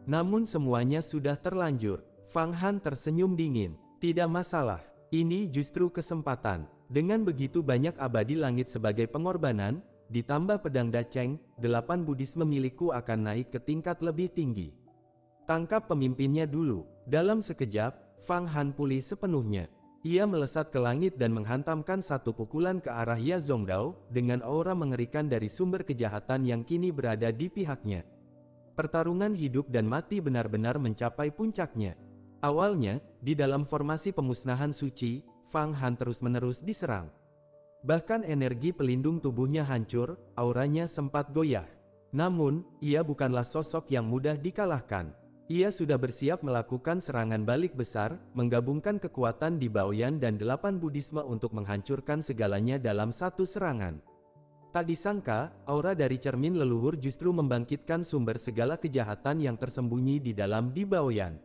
Namun semuanya sudah terlanjur. Fang Han tersenyum dingin. Tidak masalah, ini justru kesempatan. Dengan begitu banyak abadi langit sebagai pengorbanan, ditambah pedang daceng, 8 Buddhisme milikku akan naik ke tingkat lebih tinggi. Tangkap pemimpinnya dulu. Dalam sekejap, Fang Han pulih sepenuhnya. Ia melesat ke langit dan menghantamkan satu pukulan ke arah Ya Zongdao, dengan aura mengerikan dari sumber kejahatan yang kini berada di pihaknya. Pertarungan hidup dan mati benar-benar mencapai puncaknya. Awalnya, di dalam formasi pemusnahan suci, Fang Han terus-menerus diserang. Bahkan energi pelindung tubuhnya hancur, auranya sempat goyah. Namun, ia bukanlah sosok yang mudah dikalahkan. Ia sudah bersiap melakukan serangan balik besar, menggabungkan kekuatan Di Baoyan dan 8 Buddhisme untuk menghancurkan segalanya dalam satu serangan. Tak disangka, aura dari cermin leluhur justru membangkitkan sumber segala kejahatan yang tersembunyi di dalam Di Baoyan.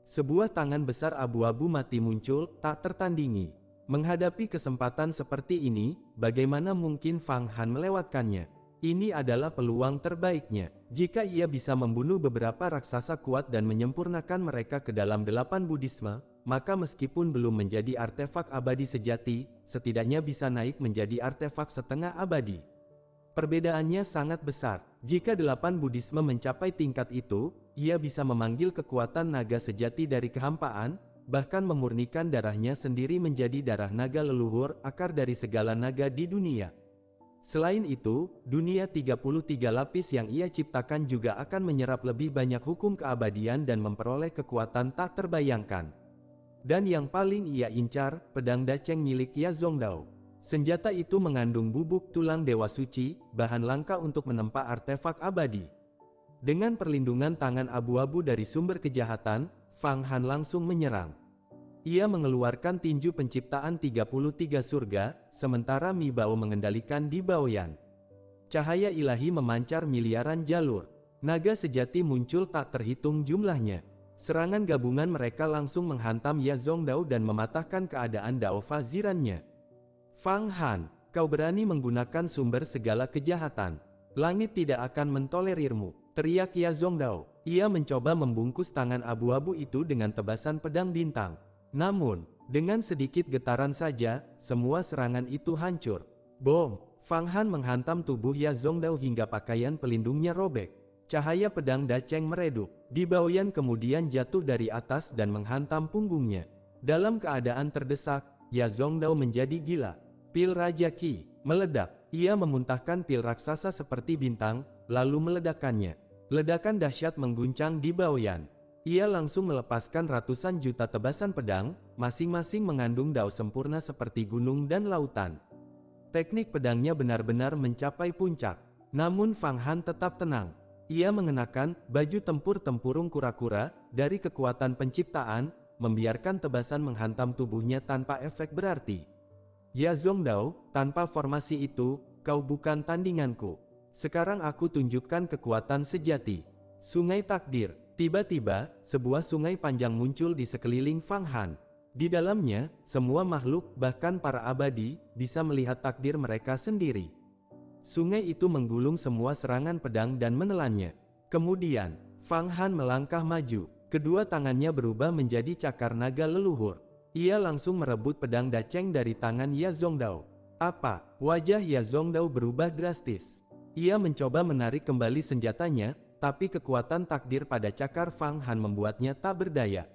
Sebuah tangan besar abu-abu mati muncul, tak tertandingi. Menghadapi kesempatan seperti ini, bagaimana mungkin Fang Han melewatkannya? Ini adalah peluang terbaiknya. Jika ia bisa membunuh beberapa raksasa kuat dan menyempurnakan mereka ke dalam 8 Buddhisme, maka meskipun belum menjadi artefak abadi sejati, setidaknya bisa naik menjadi artefak setengah abadi. Perbedaannya sangat besar. Jika 8 Buddhisme mencapai tingkat itu, ia bisa memanggil kekuatan naga sejati dari kehampaan, bahkan memurnikan darahnya sendiri menjadi darah naga leluhur, akar dari segala naga di dunia. Selain itu, dunia 33 lapis yang ia ciptakan juga akan menyerap lebih banyak hukum keabadian dan memperoleh kekuatan tak terbayangkan. Dan yang paling ia incar, pedang daceng milik Ya Zongdao. Senjata itu mengandung bubuk tulang dewa suci, bahan langka untuk menempa artefak abadi. Dengan perlindungan tangan abu-abu dari sumber kejahatan, Fang Han langsung menyerang. Ia mengeluarkan tinju penciptaan 33 surga, sementara Mi Bao mengendalikan Di Baoyan. Cahaya ilahi memancar miliaran jalur. Naga sejati muncul tak terhitung jumlahnya. Serangan gabungan mereka langsung menghantam Ya Zongdao dan mematahkan keadaan Dao Fazirannya. Fang Han, kau berani menggunakan sumber segala kejahatan. Langit tidak akan mentolerirmu, teriak Ya Zongdao. Ia mencoba membungkus tangan abu-abu itu dengan tebasan pedang bintang. Namun, dengan sedikit getaran saja, semua serangan itu hancur. Bom! Fang Han menghantam tubuh Ya Zongdao hingga pakaian pelindungnya robek. Cahaya pedang daceng meredup. Di Baoyan kemudian jatuh dari atas dan menghantam punggungnya. Dalam keadaan terdesak, Ya Zongdao menjadi gila. Pil Raja Qi meledak. Ia memuntahkan pil raksasa seperti bintang, lalu meledakkannya. Ledakan dahsyat mengguncang Di Baoyan. Ia langsung melepaskan ratusan juta tebasan pedang, masing-masing mengandung dao sempurna seperti gunung dan lautan. Teknik pedangnya benar-benar mencapai puncak. Namun Fang Han tetap tenang. Ia mengenakan baju tempur tempurung kura-kura, dari kekuatan penciptaan, membiarkan tebasan menghantam tubuhnya tanpa efek berarti. Ya Zongdao, tanpa formasi itu, kau bukan tandinganku. Sekarang aku tunjukkan kekuatan sejati. Sungai Takdir. Tiba-tiba, sebuah sungai panjang muncul di sekeliling Fang Han. Di dalamnya, semua makhluk, bahkan para abadi, bisa melihat takdir mereka sendiri. Sungai itu menggulung semua serangan pedang dan menelannya. Kemudian, Fang Han melangkah maju, kedua tangannya berubah menjadi cakar naga leluhur. Ia langsung merebut pedang daceng dari tangan Ya Zongdao. Apa? Wajah Ya Zongdao berubah drastis. Ia mencoba menarik kembali senjatanya, tapi kekuatan takdir pada cakar Fang Han membuatnya tak berdaya.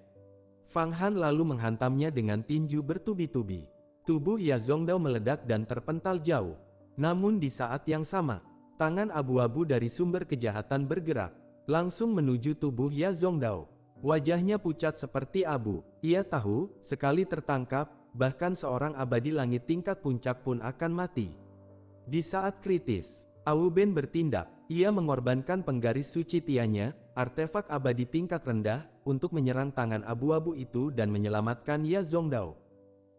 Fang Han lalu menghantamnya dengan tinju bertubi-tubi. Tubuh Ya Zongdao meledak dan terpental jauh. Namun di saat yang sama, tangan abu-abu dari sumber kejahatan bergerak, langsung menuju tubuh Ya Zongdao. Wajahnya pucat seperti abu. Ia tahu, sekali tertangkap, bahkan seorang abadi langit tingkat puncak pun akan mati. Di saat kritis, Wu Ben bertindak. Ia mengorbankan penggaris suci tianya, artefak abadi tingkat rendah, untuk menyerang tangan abu-abu itu dan menyelamatkan Ya Zongdao.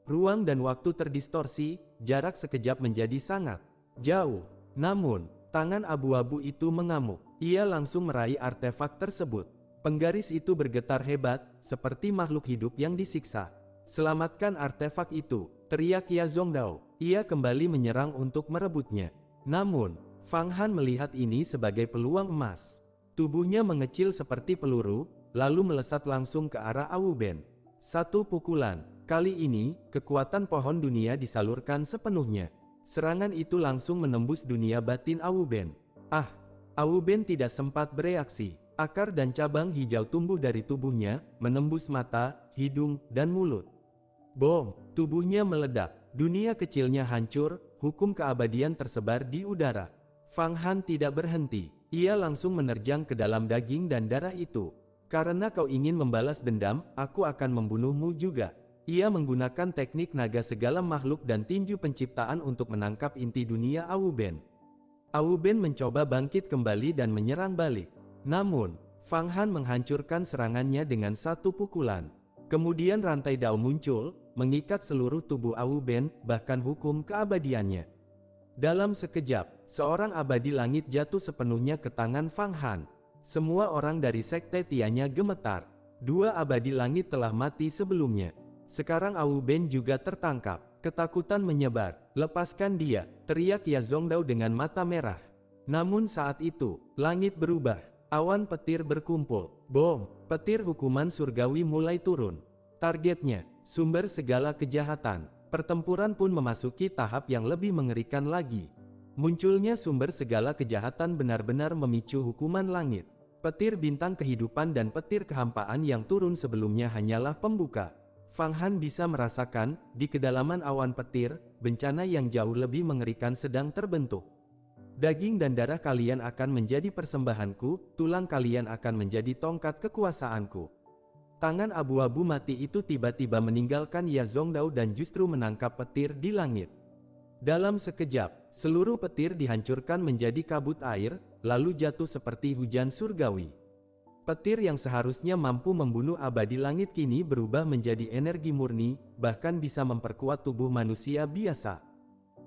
Ruang dan waktu terdistorsi, jarak sekejap menjadi sangat jauh. Namun, tangan abu-abu itu mengamuk. Ia langsung meraih artefak tersebut. Penggaris itu bergetar hebat, seperti makhluk hidup yang disiksa. "Selamatkan artefak itu," teriak Ya Zongdao. Ia kembali menyerang untuk merebutnya. Namun, Fang Han melihat ini sebagai peluang emas. Tubuhnya mengecil seperti peluru, lalu melesat langsung ke arah Wu Ben. Satu pukulan. Kali ini, kekuatan pohon dunia disalurkan sepenuhnya. Serangan itu langsung menembus dunia batin Wu Ben. Wu Ben tidak sempat bereaksi. Akar dan cabang hijau tumbuh dari tubuhnya, menembus mata, hidung, dan mulut. Bom! Tubuhnya meledak. Dunia kecilnya hancur, hukum keabadian tersebar di udara. Fang Han tidak berhenti. Ia langsung menerjang ke dalam daging dan darah itu. "Karena kau ingin membalas dendam, aku akan membunuhmu juga." Ia menggunakan teknik naga segala makhluk dan tinju penciptaan untuk menangkap inti dunia Wu Ben. Wu Ben mencoba bangkit kembali dan menyerang balik. Namun, Fang Han menghancurkan serangannya dengan satu pukulan. Kemudian rantai Dao muncul, mengikat seluruh tubuh Wu Ben, bahkan hukum keabadiannya. Dalam sekejap, seorang abadi langit jatuh sepenuhnya ke tangan Fang Han. Semua orang dari sekte tianya gemetar. Dua abadi langit telah mati sebelumnya. Sekarang Wu Ben juga tertangkap. Ketakutan menyebar. "Lepaskan dia!" teriak Ya Zongdao dengan mata merah. Namun saat itu, langit berubah. Awan petir berkumpul. Bom! Petir hukuman surgawi mulai turun. Targetnya, sumber segala kejahatan. Pertempuran pun memasuki tahap yang lebih mengerikan lagi. Munculnya sumber segala kejahatan benar-benar memicu hukuman langit. Petir bintang kehidupan dan petir kehampaan yang turun sebelumnya hanyalah pembuka. Fang Han bisa merasakan, di kedalaman awan petir, bencana yang jauh lebih mengerikan sedang terbentuk. "Daging dan darah kalian akan menjadi persembahanku, tulang kalian akan menjadi tongkat kekuasaanku." Tangan abu-abu mati itu tiba-tiba meninggalkan Ya Zongdao dan justru menangkap petir di langit. Dalam sekejap, seluruh petir dihancurkan menjadi kabut air, lalu jatuh seperti hujan surgawi. Petir yang seharusnya mampu membunuh abadi langit kini berubah menjadi energi murni, bahkan bisa memperkuat tubuh manusia biasa.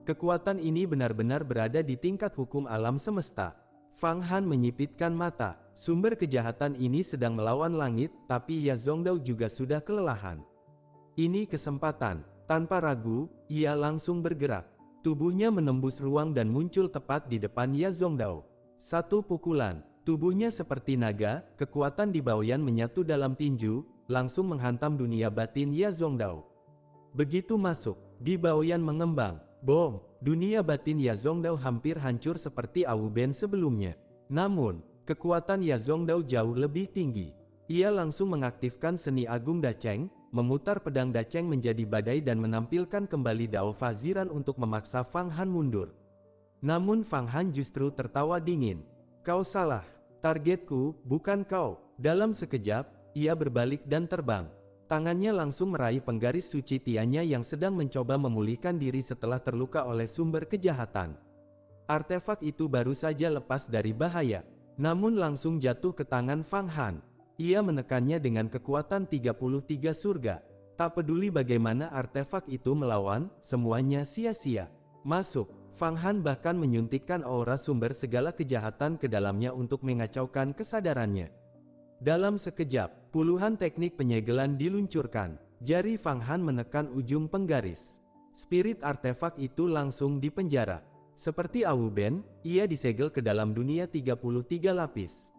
Kekuatan ini benar-benar berada di tingkat hukum alam semesta. Fang Han menyipitkan mata. Sumber kejahatan ini sedang melawan langit, tapi Ya Zongdao juga sudah kelelahan. Ini kesempatan. Tanpa ragu, ia langsung bergerak. Tubuhnya menembus ruang dan muncul tepat di depan Ya Zongdao. Satu pukulan. Tubuhnya seperti naga, kekuatan di Baoyan menyatu dalam tinju, langsung menghantam dunia batin Ya Zongdao. Begitu masuk, di Baoyan mengembang. Bom! Dunia batin Ya Zongdao hampir hancur seperti Wu Ben sebelumnya. Namun, kekuatan Ya Zongdao jauh lebih tinggi. Ia langsung mengaktifkan seni agung Daceng, memutar pedang Daceng menjadi badai dan menampilkan kembali Dao Faziran untuk memaksa Fang Han mundur. Namun Fang Han justru tertawa dingin. "Kau salah. Targetku, bukan kau." Dalam sekejap, ia berbalik dan terbang. Tangannya langsung meraih penggaris suci tianya yang sedang mencoba memulihkan diri setelah terluka oleh sumber kejahatan. Artefak itu baru saja lepas dari bahaya, namun langsung jatuh ke tangan Fang Han. Ia menekannya dengan kekuatan 33 surga. Tak peduli bagaimana artefak itu melawan, semuanya sia-sia. "Masuk!" Fang Han bahkan menyuntikkan aura sumber segala kejahatan ke dalamnya untuk mengacaukan kesadarannya. Dalam sekejap, puluhan teknik penyegelan diluncurkan. Jari Fang Han menekan ujung penggaris. Spirit artefak itu langsung dipenjara. Seperti Wu Ben, ia disegel ke dalam dunia 33 lapis.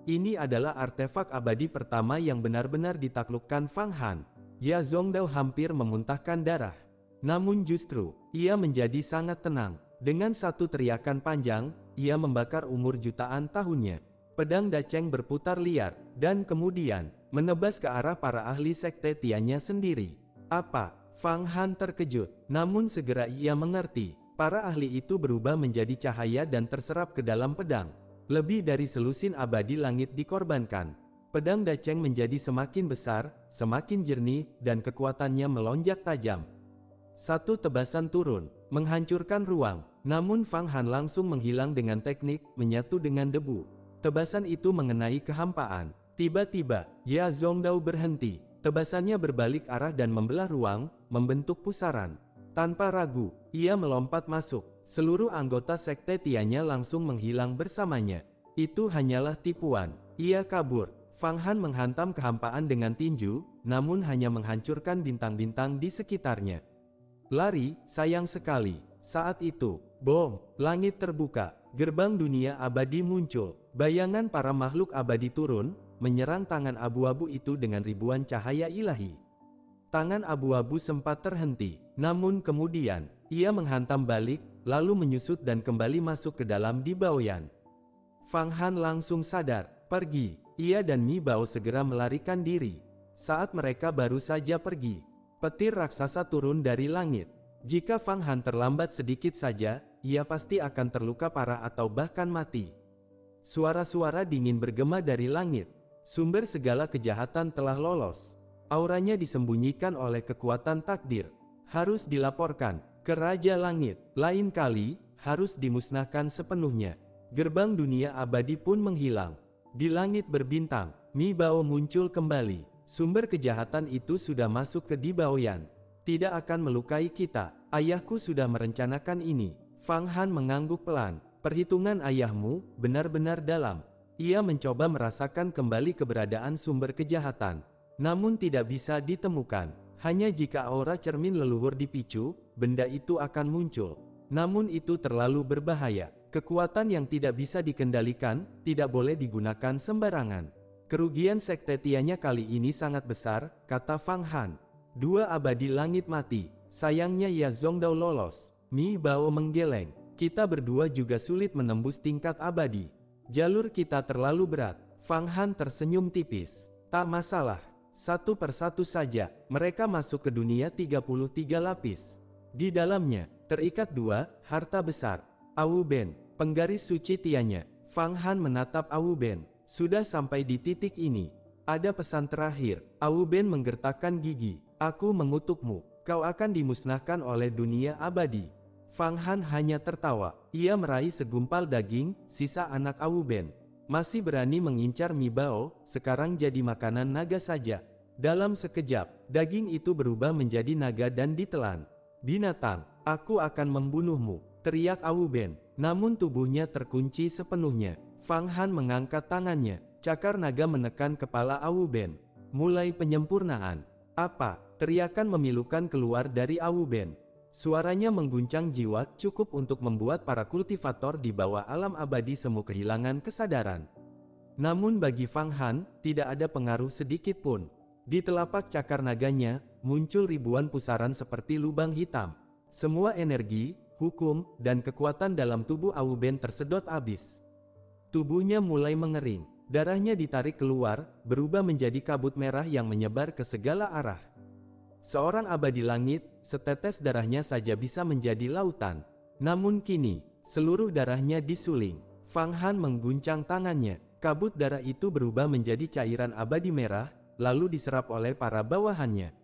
Ini adalah artefak abadi pertama yang benar-benar ditaklukkan Fang Han. Ya Zongdao hampir memuntahkan darah. Namun justru, ia menjadi sangat tenang. Dengan satu teriakan panjang, ia membakar umur jutaan tahunnya. Pedang Dacheng berputar liar, dan kemudian, menebas ke arah para ahli sekte Tiannya sendiri. Apa? Fang Han terkejut, namun segera ia mengerti. Para ahli itu berubah menjadi cahaya dan terserap ke dalam pedang. Lebih dari selusin abadi langit dikorbankan. Pedang Dacheng menjadi semakin besar, semakin jernih, dan kekuatannya melonjak tajam. Satu tebasan turun, menghancurkan ruang, namun Fang Han langsung menghilang dengan teknik menyatu dengan debu. Tebasan itu mengenai kehampaan. Tiba-tiba, Ya Zongdao berhenti. Tebasannya berbalik arah dan membelah ruang, membentuk pusaran. Tanpa ragu, ia melompat masuk. Seluruh anggota sekte Tiannya langsung menghilang bersamanya. Itu hanyalah tipuan. Ia kabur. Fang Han menghantam kehampaan dengan tinju, namun hanya menghancurkan bintang-bintang di sekitarnya. Lari, sayang sekali. Saat itu, bom, langit terbuka. Gerbang dunia abadi muncul. Bayangan para makhluk abadi turun, menyerang tangan abu-abu itu dengan ribuan cahaya ilahi. Tangan abu-abu sempat terhenti, namun kemudian, ia menghantam balik, lalu menyusut dan kembali masuk ke dalam di Baoyan. Fang Han langsung sadar, pergi. Ia dan Mi Bao segera melarikan diri. Saat mereka baru saja pergi, petir raksasa turun dari langit. Jika Fang Han terlambat sedikit saja, ia pasti akan terluka parah atau bahkan mati. Suara-suara dingin bergema dari langit. Sumber segala kejahatan telah lolos. Auranya disembunyikan oleh kekuatan takdir. Harus dilaporkan ke Raja Langit. Lain kali, harus dimusnahkan sepenuhnya. Gerbang dunia abadi pun menghilang. Di langit berbintang, Mi Bao muncul kembali. Sumber kejahatan itu sudah masuk ke Di Baoyan. Tidak akan melukai kita. Ayahku sudah merencanakan ini. Fang Han mengangguk pelan. Perhitungan ayahmu benar-benar dalam. Ia mencoba merasakan kembali keberadaan sumber kejahatan. Namun tidak bisa ditemukan. Hanya jika aura cermin leluhur dipicu, benda itu akan muncul. Namun itu terlalu berbahaya. Kekuatan yang tidak bisa dikendalikan, tidak boleh digunakan sembarangan. Kerugian sekte Tiannya kali ini sangat besar, kata Fang Han. Dua abadi langit mati. Sayangnya Ya Zongdao lolos. Mi Bao menggeleng. Kita berdua juga sulit menembus tingkat abadi. Jalur kita terlalu berat. Fang Han tersenyum tipis. Tak masalah. Satu persatu saja, mereka masuk ke dunia 33 lapis. Di dalamnya, terikat dua, harta besar. Awu Ben, penggaris suci Tiannya. Fang Han menatap Awu Ben. Sudah sampai di titik ini. Ada pesan terakhir. Awu Ben menggertakkan gigi. Aku mengutukmu. Kau akan dimusnahkan oleh dunia abadi. Fang Han hanya tertawa. Ia meraih segumpal daging, sisa anak Awu Ben. Masih berani mengincar Mi Bao, sekarang jadi makanan naga saja. Dalam sekejap, daging itu berubah menjadi naga dan ditelan. Binatang, aku akan membunuhmu, teriak Awu Ben. Namun tubuhnya terkunci sepenuhnya. Fang Han mengangkat tangannya. Cakar naga menekan kepala Awu Ben. Mulai penyempurnaan. Apa? Teriakan memilukan keluar dari Awu Ben. Suaranya mengguncang jiwa, cukup untuk membuat para kultivator di bawah alam abadi semu kehilangan kesadaran. Namun bagi Fang Han, tidak ada pengaruh sedikit pun. Di telapak cakar naganya, muncul ribuan pusaran seperti lubang hitam. Semua energi, hukum, dan kekuatan dalam tubuh Awu Ben tersedot habis. Tubuhnya mulai mengering. Darahnya ditarik keluar, berubah menjadi kabut merah yang menyebar ke segala arah. Seorang abadi langit, setetes darahnya saja bisa menjadi lautan. Namun kini, seluruh darahnya disuling. Fang Han mengguncang tangannya. Kabut darah itu berubah menjadi cairan abadi merah, lalu diserap oleh para bawahannya.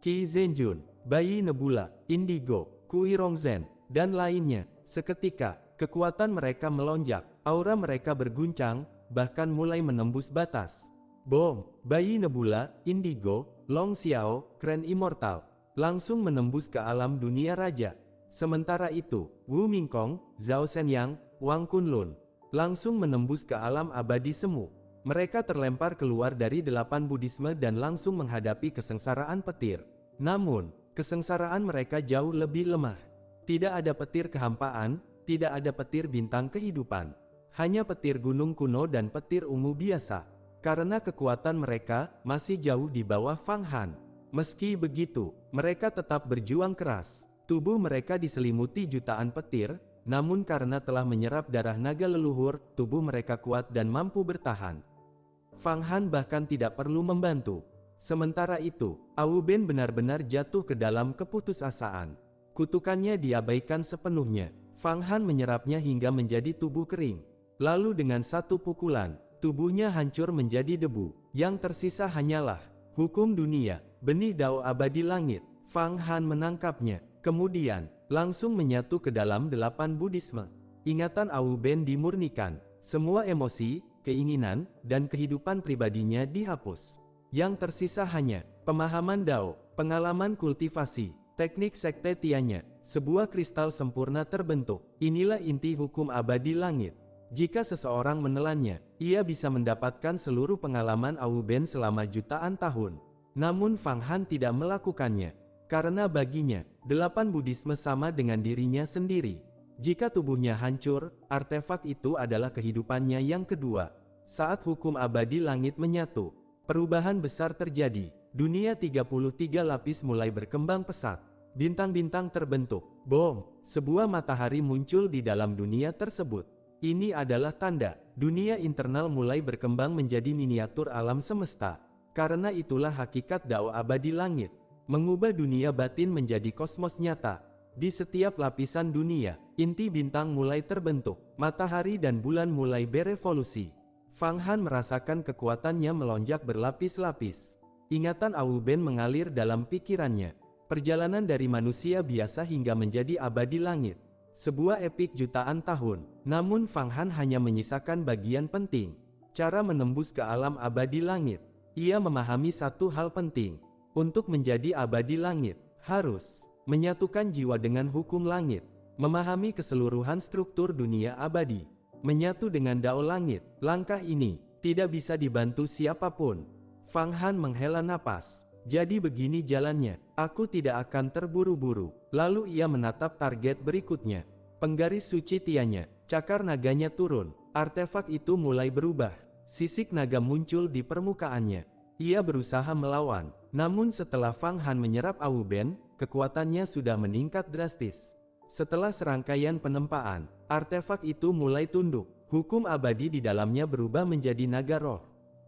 Qi Zhenjun, Bayi Nebula, Indigo, Kui Rongzhen, dan lainnya. Seketika, kekuatan mereka melonjak. Aura mereka berguncang, bahkan mulai menembus batas. Bom, Bayi Nebula, Indigo, Long Xiao, Kren Immortal, langsung menembus ke alam dunia raja. Sementara itu, Wu Mingkong, Zhao Shenyang, Wang Kunlun, langsung menembus ke alam abadi semu. Mereka terlempar keluar dari 8 Budisme dan langsung menghadapi kesengsaraan petir. Namun, kesengsaraan mereka jauh lebih lemah. Tidak ada petir kehampaan, tidak ada petir bintang kehidupan. hanya petir gunung kuno dan petir ungu biasa. Karena kekuatan mereka masih jauh di bawah Fang Han. Meski begitu, mereka tetap berjuang keras. Tubuh mereka diselimuti jutaan petir, namun karena telah menyerap darah naga leluhur, tubuh mereka kuat dan mampu bertahan. Fang Han bahkan tidak perlu membantu. Sementara itu, Wu Ben benar-benar jatuh ke dalam keputusasaan. Kutukannya diabaikan sepenuhnya. Fang Han menyerapnya hingga menjadi tubuh kering. Lalu dengan satu pukulan, tubuhnya hancur menjadi debu. Yang tersisa hanyalah hukum dunia, benih Dao abadi langit. Fang Han menangkapnya, kemudian langsung menyatu ke dalam 8 Buddhisme. Ingatan Wu Ben dimurnikan. Semua emosi, keinginan, dan kehidupan pribadinya dihapus. Yang tersisa hanya pemahaman Dao, pengalaman kultivasi, teknik sekte Tianya, sebuah kristal sempurna terbentuk. Inilah inti hukum abadi langit. Jika seseorang menelannya, ia bisa mendapatkan seluruh pengalaman Wu Ben selama jutaan tahun. Namun Fang Han tidak melakukannya, karena baginya, 8 Buddhisme sama dengan dirinya sendiri. Jika tubuhnya hancur, artefak itu adalah kehidupannya yang kedua. Saat hukum abadi langit menyatu, perubahan besar terjadi. Dunia 33 lapis mulai berkembang pesat. Bintang-bintang terbentuk. Bom! Sebuah matahari muncul di dalam dunia tersebut. Ini adalah tanda, dunia internal mulai berkembang menjadi miniatur alam semesta. Karena itulah hakikat Dao abadi langit. Mengubah dunia batin menjadi kosmos nyata. Di setiap lapisan dunia, inti bintang mulai terbentuk. Matahari dan bulan mulai berevolusi. Fang Han merasakan kekuatannya melonjak berlapis-lapis. Ingatan Wu Ben mengalir dalam pikirannya. Perjalanan dari manusia biasa hingga menjadi abadi langit. Sebuah epik jutaan tahun. Namun Fang Han hanya menyisakan bagian penting. Cara menembus ke alam abadi langit. Ia memahami satu hal penting. Untuk menjadi abadi langit, harus menyatukan jiwa dengan hukum langit. Memahami keseluruhan struktur dunia abadi. Menyatu dengan Dao langit, langkah ini tidak bisa dibantu siapapun. Fang Han menghela napas. Jadi begini jalannya, aku tidak akan terburu-buru. Lalu ia menatap target berikutnya. Penggaris suci Tianya, cakar naganya turun. Artefak itu mulai berubah. Sisik naga muncul di permukaannya. Ia berusaha melawan. Namun setelah Fang Han menyerap Wu Ben, kekuatannya sudah meningkat drastis. Setelah serangkaian penempaan, artefak itu mulai tunduk. Hukum abadi di dalamnya berubah menjadi naga roh.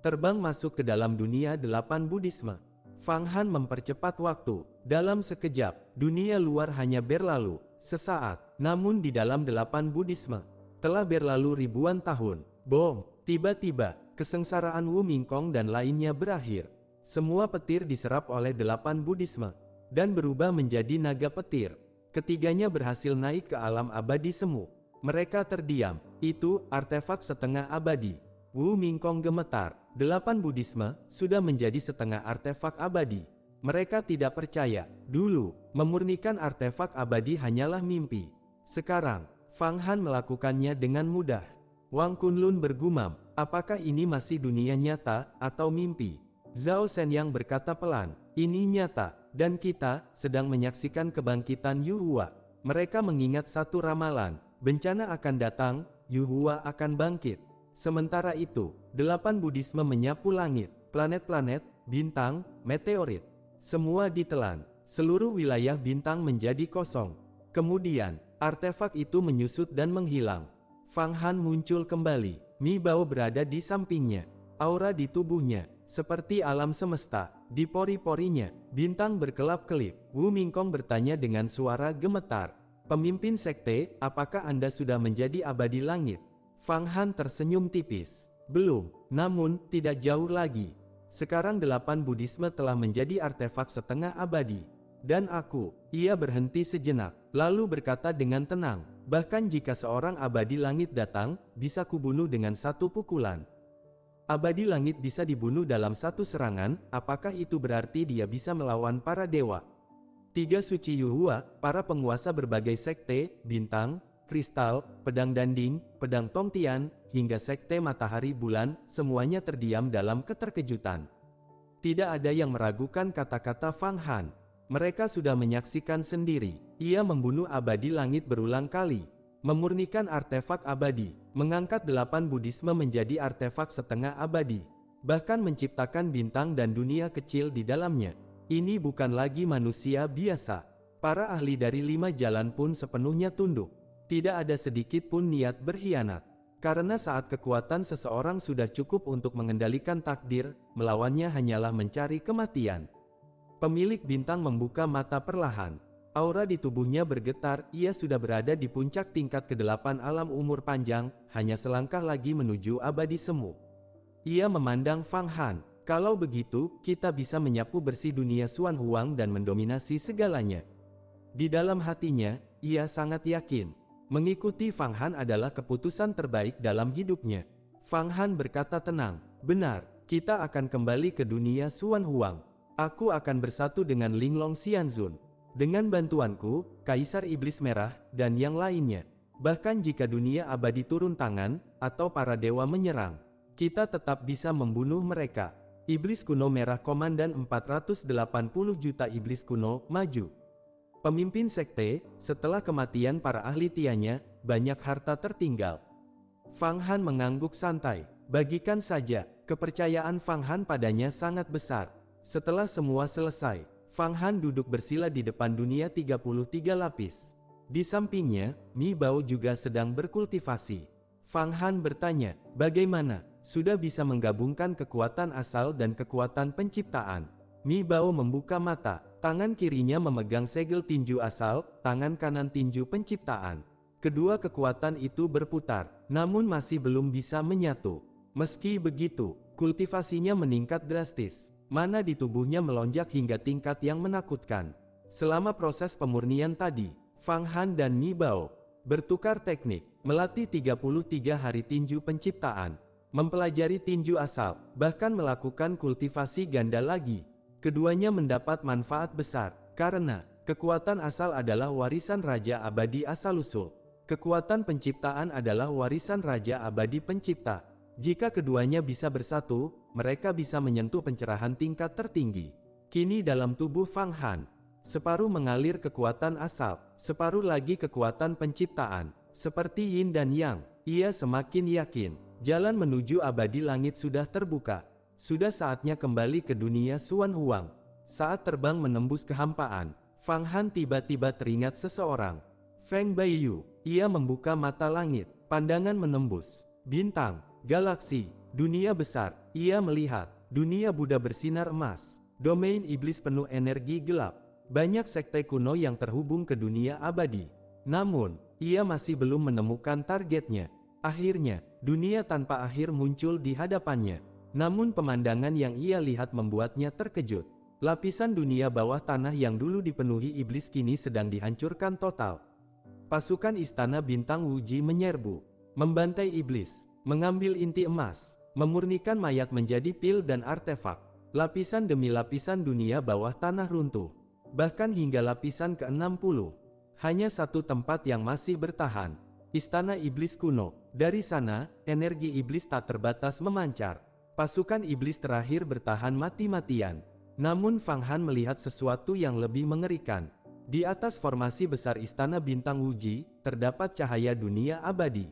Terbang masuk ke dalam dunia 8 Buddhisme. Fang Han mempercepat waktu. Dalam sekejap, dunia luar hanya berlalu sesaat. Namun di dalam 8 Buddhisme, telah berlalu ribuan tahun. Bom! Tiba-tiba, kesengsaraan Wu Mingkong dan lainnya berakhir. Semua petir diserap oleh 8 Buddhisme, dan berubah menjadi naga petir. Ketiganya berhasil naik ke alam abadi semu. Mereka terdiam. Itu artefak setengah abadi. Wu Mingkong gemetar. 8 Buddhisme sudah menjadi setengah artefak abadi. Mereka tidak percaya. Dulu, memurnikan artefak abadi hanyalah mimpi. Sekarang, Fang Han melakukannya dengan mudah. Wang Kunlun bergumam, apakah ini masih dunia nyata atau mimpi? Zhao Shenyang berkata pelan, ini nyata. Dan kita sedang menyaksikan kebangkitan Yu Hua. Mereka mengingat satu ramalan, bencana akan datang, Yu Hua akan bangkit. Sementara itu, 8 Buddhisme menyapu langit, planet-planet, bintang, meteorit. Semua ditelan, seluruh wilayah bintang menjadi kosong. Kemudian, artefak itu menyusut dan menghilang. Fang Han muncul kembali, Mi Bao berada di sampingnya. Aura di tubuhnya, seperti alam semesta. Di pori-porinya, bintang berkelap-kelip. Wu Mingkong bertanya dengan suara gemetar. Pemimpin sekte, apakah Anda sudah menjadi abadi langit? Fang Han tersenyum tipis. Belum, namun tidak jauh lagi. Sekarang 8 Buddhisme telah menjadi artefak setengah abadi. Dan aku, ia berhenti sejenak, lalu berkata dengan tenang, bahkan jika seorang abadi langit datang, bisa kubunuh dengan satu pukulan. Abadi langit bisa dibunuh dalam satu serangan, apakah itu berarti dia bisa melawan para dewa? 3 suci Yu Hua, para penguasa berbagai sekte, bintang, kristal, pedang danding, pedang Tongtian, hingga sekte matahari bulan, semuanya terdiam dalam keterkejutan. Tidak ada yang meragukan kata-kata Fang Han. Mereka sudah menyaksikan sendiri. Ia membunuh abadi langit berulang kali, memurnikan artefak abadi, mengangkat 8 Buddhisme menjadi artefak setengah abadi, bahkan menciptakan bintang dan dunia kecil di dalamnya. Ini bukan lagi manusia biasa. Para ahli dari 5 jalan pun sepenuhnya tunduk. Tidak ada sedikit pun niat berkhianat. Karena saat kekuatan seseorang sudah cukup untuk mengendalikan takdir, melawannya hanyalah mencari kematian. Pemilik bintang membuka mata perlahan. Aura di tubuhnya bergetar, ia sudah berada di puncak tingkat ke-8 alam umur panjang, hanya selangkah lagi menuju abadi semu. Ia memandang Fang Han. Kalau begitu, kita bisa menyapu bersih dunia Xuan Huang dan mendominasi segalanya. Di dalam hatinya, ia sangat yakin. Mengikuti Fang Han adalah keputusan terbaik dalam hidupnya. Fang Han berkata tenang, benar, kita akan kembali ke dunia Xuan Huang. Aku akan bersatu dengan Linglong Xianzun. Dengan bantuanku, Kaisar Iblis Merah, dan yang lainnya. Bahkan jika dunia abadi turun tangan, atau para dewa menyerang, kita tetap bisa membunuh mereka. Iblis kuno merah Komandan 480 juta iblis kuno, maju. Pemimpin sekte, setelah kematian para ahli tianya, banyak harta tertinggal. Fang Han mengangguk santai. Bagikan saja, kepercayaan Fang Han padanya sangat besar. Setelah semua selesai, Fang Han duduk bersila di depan dunia 33 lapis. Di sampingnya, Mi Bao juga sedang berkultivasi. Fang Han bertanya, bagaimana? Sudah bisa menggabungkan kekuatan asal dan kekuatan penciptaan? Mi Bao membuka mata. Tangan kirinya memegang segel tinju asal, tangan kanan tinju penciptaan. Kedua kekuatan itu berputar, namun masih belum bisa menyatu. Meski begitu, kultivasinya meningkat drastis. Mana di tubuhnya melonjak hingga tingkat yang menakutkan. Selama proses pemurnian tadi, Fang Han dan Mi Bao bertukar teknik, melatih 33 hari tinju penciptaan, mempelajari tinju asal, bahkan melakukan kultivasi ganda lagi. Keduanya mendapat manfaat besar, karena kekuatan asal adalah warisan Raja Abadi Asal-Usul. Kekuatan penciptaan adalah warisan Raja Abadi Pencipta. Jika keduanya bisa bersatu, mereka bisa menyentuh pencerahan tingkat tertinggi. Kini dalam tubuh Fang Han, separuh mengalir kekuatan asal, separuh lagi kekuatan penciptaan. Seperti yin dan yang, ia semakin yakin, jalan menuju abadi langit sudah terbuka. Sudah saatnya kembali ke dunia Xuan Huang. Saat terbang menembus kehampaan, Fang Han tiba-tiba teringat seseorang. Feng Baiyu. Ia membuka mata langit, pandangan menembus bintang, galaksi, dunia besar. Ia melihat dunia Buddha bersinar emas, domain iblis penuh energi gelap. Banyak sekte kuno yang terhubung ke dunia abadi. Namun, ia masih belum menemukan targetnya. Akhirnya, dunia tanpa akhir muncul di hadapannya. Namun pemandangan yang ia lihat membuatnya terkejut. Lapisan dunia bawah tanah yang dulu dipenuhi iblis kini sedang dihancurkan total. Pasukan istana bintang Wuji menyerbu, membantai iblis, mengambil inti emas, memurnikan mayat menjadi pil dan artefak. Lapisan demi lapisan dunia bawah tanah runtuh. Bahkan hingga lapisan ke-60. Hanya satu tempat yang masih bertahan. Istana iblis kuno. Dari sana, energi iblis tak terbatas memancar. Pasukan iblis terakhir bertahan mati-matian. Namun Fang Han melihat sesuatu yang lebih mengerikan. Di atas formasi besar istana bintang Wuji, terdapat cahaya dunia abadi.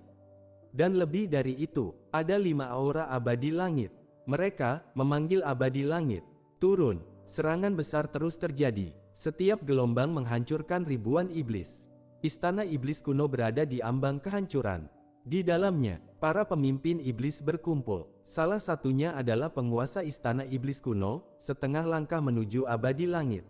Dan lebih dari itu, ada 5 aura abadi langit. Mereka memanggil abadi langit. Turun, serangan besar terus terjadi. Setiap gelombang menghancurkan ribuan iblis. Istana iblis kuno berada di ambang kehancuran. Di dalamnya, para pemimpin iblis berkumpul. Salah satunya adalah penguasa istana iblis kuno, setengah langkah menuju abadi langit.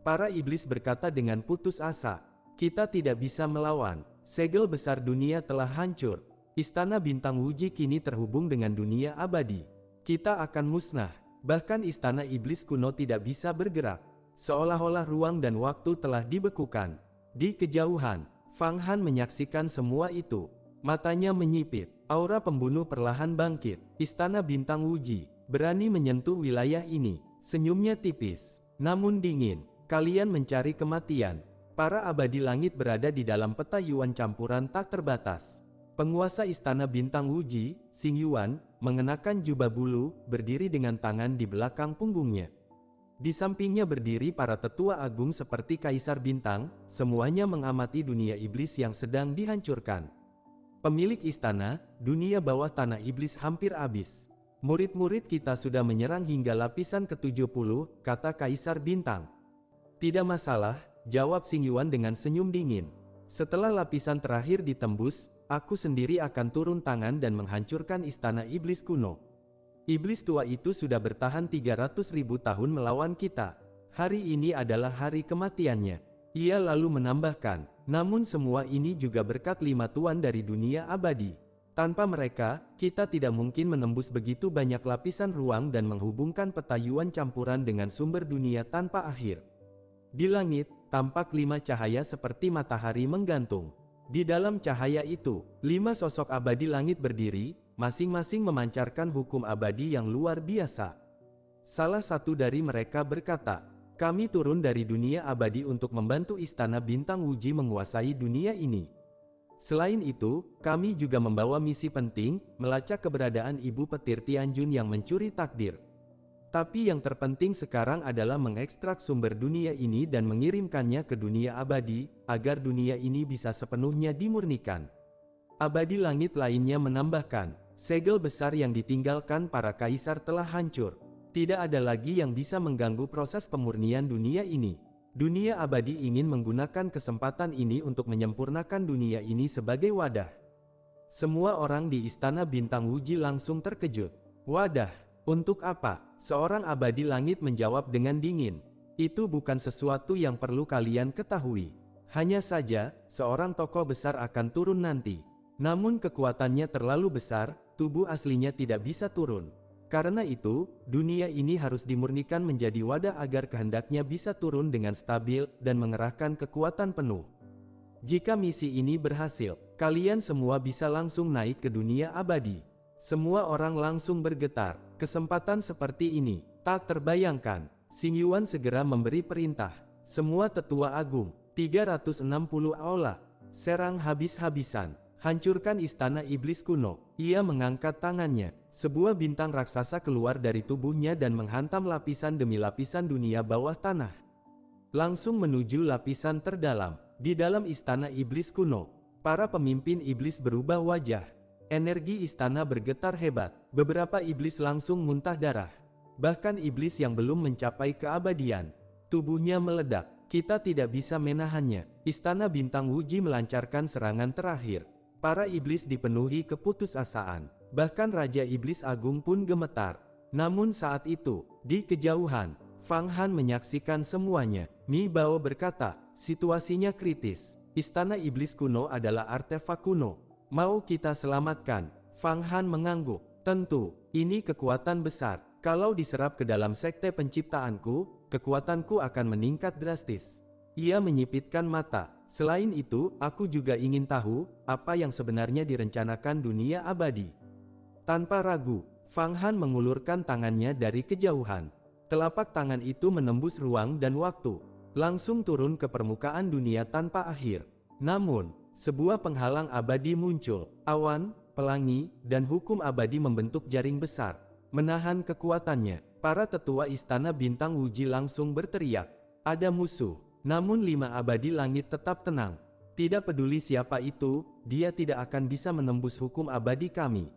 Para iblis berkata dengan putus asa, kita tidak bisa melawan. Segel besar dunia telah hancur. Istana bintang Wuji kini terhubung dengan dunia abadi. Kita akan musnah. Bahkan istana iblis kuno tidak bisa bergerak. Seolah-olah ruang dan waktu telah dibekukan. Di kejauhan, Fang Han menyaksikan semua itu. Matanya menyipit, aura pembunuh perlahan bangkit. Istana bintang Wuji berani menyentuh wilayah ini. Senyumnya tipis, namun dingin. Kalian mencari kematian. Para abadi langit berada di dalam peta Yuan campuran tak terbatas. Penguasa istana bintang Wuji, Xing Yuan, mengenakan jubah bulu, berdiri dengan tangan di belakang punggungnya. Di sampingnya berdiri para tetua agung seperti Kaisar Bintang, semuanya mengamati dunia iblis yang sedang dihancurkan. Pemilik istana, dunia bawah tanah iblis hampir habis. Murid-murid kita sudah menyerang hingga lapisan ke-70, kata Kaisar Bintang. Tidak masalah, jawab Xing Yuan dengan senyum dingin. Setelah lapisan terakhir ditembus, aku sendiri akan turun tangan dan menghancurkan istana iblis kuno. Iblis tua itu sudah bertahan 300.000 tahun melawan kita. Hari ini adalah hari kematiannya. Ia lalu menambahkan, namun semua ini juga berkat 5 tuan dari dunia abadi. Tanpa mereka, kita tidak mungkin menembus begitu banyak lapisan ruang dan menghubungkan peta Yuan campuran dengan sumber dunia tanpa akhir. Di langit, tampak 5 cahaya seperti matahari menggantung. Di dalam cahaya itu, 5 sosok abadi langit berdiri, masing-masing memancarkan hukum abadi yang luar biasa. Salah satu dari mereka berkata, kami turun dari dunia abadi untuk membantu Istana Bintang Wuji menguasai dunia ini. Selain itu, kami juga membawa misi penting, melacak keberadaan Ibu Petir Tianjun yang mencuri takdir. Tapi yang terpenting sekarang adalah mengekstrak sumber dunia ini dan mengirimkannya ke dunia abadi, agar dunia ini bisa sepenuhnya dimurnikan. Abadi langit lainnya menambahkan, segel besar yang ditinggalkan para kaisar telah hancur. Tidak ada lagi yang bisa mengganggu proses pemurnian dunia ini. Dunia abadi ingin menggunakan kesempatan ini untuk menyempurnakan dunia ini sebagai wadah. Semua orang di Istana Bintang Wuji langsung terkejut. Wadah, untuk apa? Seorang abadi langit menjawab dengan dingin. Itu bukan sesuatu yang perlu kalian ketahui. Hanya saja, seorang tokoh besar akan turun nanti. Namun kekuatannya terlalu besar, tubuh aslinya tidak bisa turun. Karena itu, dunia ini harus dimurnikan menjadi wadah agar kehendaknya bisa turun dengan stabil dan mengerahkan kekuatan penuh. Jika misi ini berhasil, kalian semua bisa langsung naik ke dunia abadi. Semua orang langsung bergetar. Kesempatan seperti ini tak terbayangkan. Xing Yuan segera memberi perintah. Semua tetua agung, 360 aula, serang habis-habisan. Hancurkan istana iblis kuno. Ia mengangkat tangannya. Sebuah bintang raksasa keluar dari tubuhnya dan menghantam lapisan demi lapisan dunia bawah tanah. Langsung menuju lapisan terdalam. Di dalam istana iblis kuno, para pemimpin iblis berubah wajah. Energi istana bergetar hebat. Beberapa iblis langsung muntah darah. Bahkan iblis yang belum mencapai keabadian, tubuhnya meledak. Kita tidak bisa menahannya. Istana Bintang Wuji melancarkan serangan terakhir. Para iblis dipenuhi keputusasaan. Bahkan Raja Iblis Agung pun gemetar. Namun saat itu, di kejauhan, Fang Han menyaksikan semuanya. Mi Bao berkata, situasinya kritis. Istana Iblis kuno adalah artefak kuno. Mau kita selamatkan? Fang Han mengangguk. Tentu, ini kekuatan besar. Kalau diserap ke dalam sekte penciptaanku, kekuatanku akan meningkat drastis. Ia menyipitkan mata. Selain itu, aku juga ingin tahu, apa yang sebenarnya direncanakan dunia abadi. Tanpa ragu, Fang Han mengulurkan tangannya dari kejauhan. Telapak tangan itu menembus ruang dan waktu, langsung turun ke permukaan dunia tanpa akhir. Namun, sebuah penghalang abadi muncul. Awan, pelangi, dan hukum abadi membentuk jaring besar, menahan kekuatannya. Para tetua Istana Bintang Wuji langsung berteriak, ada musuh. Namun 5 abadi langit tetap tenang. Tidak peduli siapa itu, dia tidak akan bisa menembus hukum abadi kami.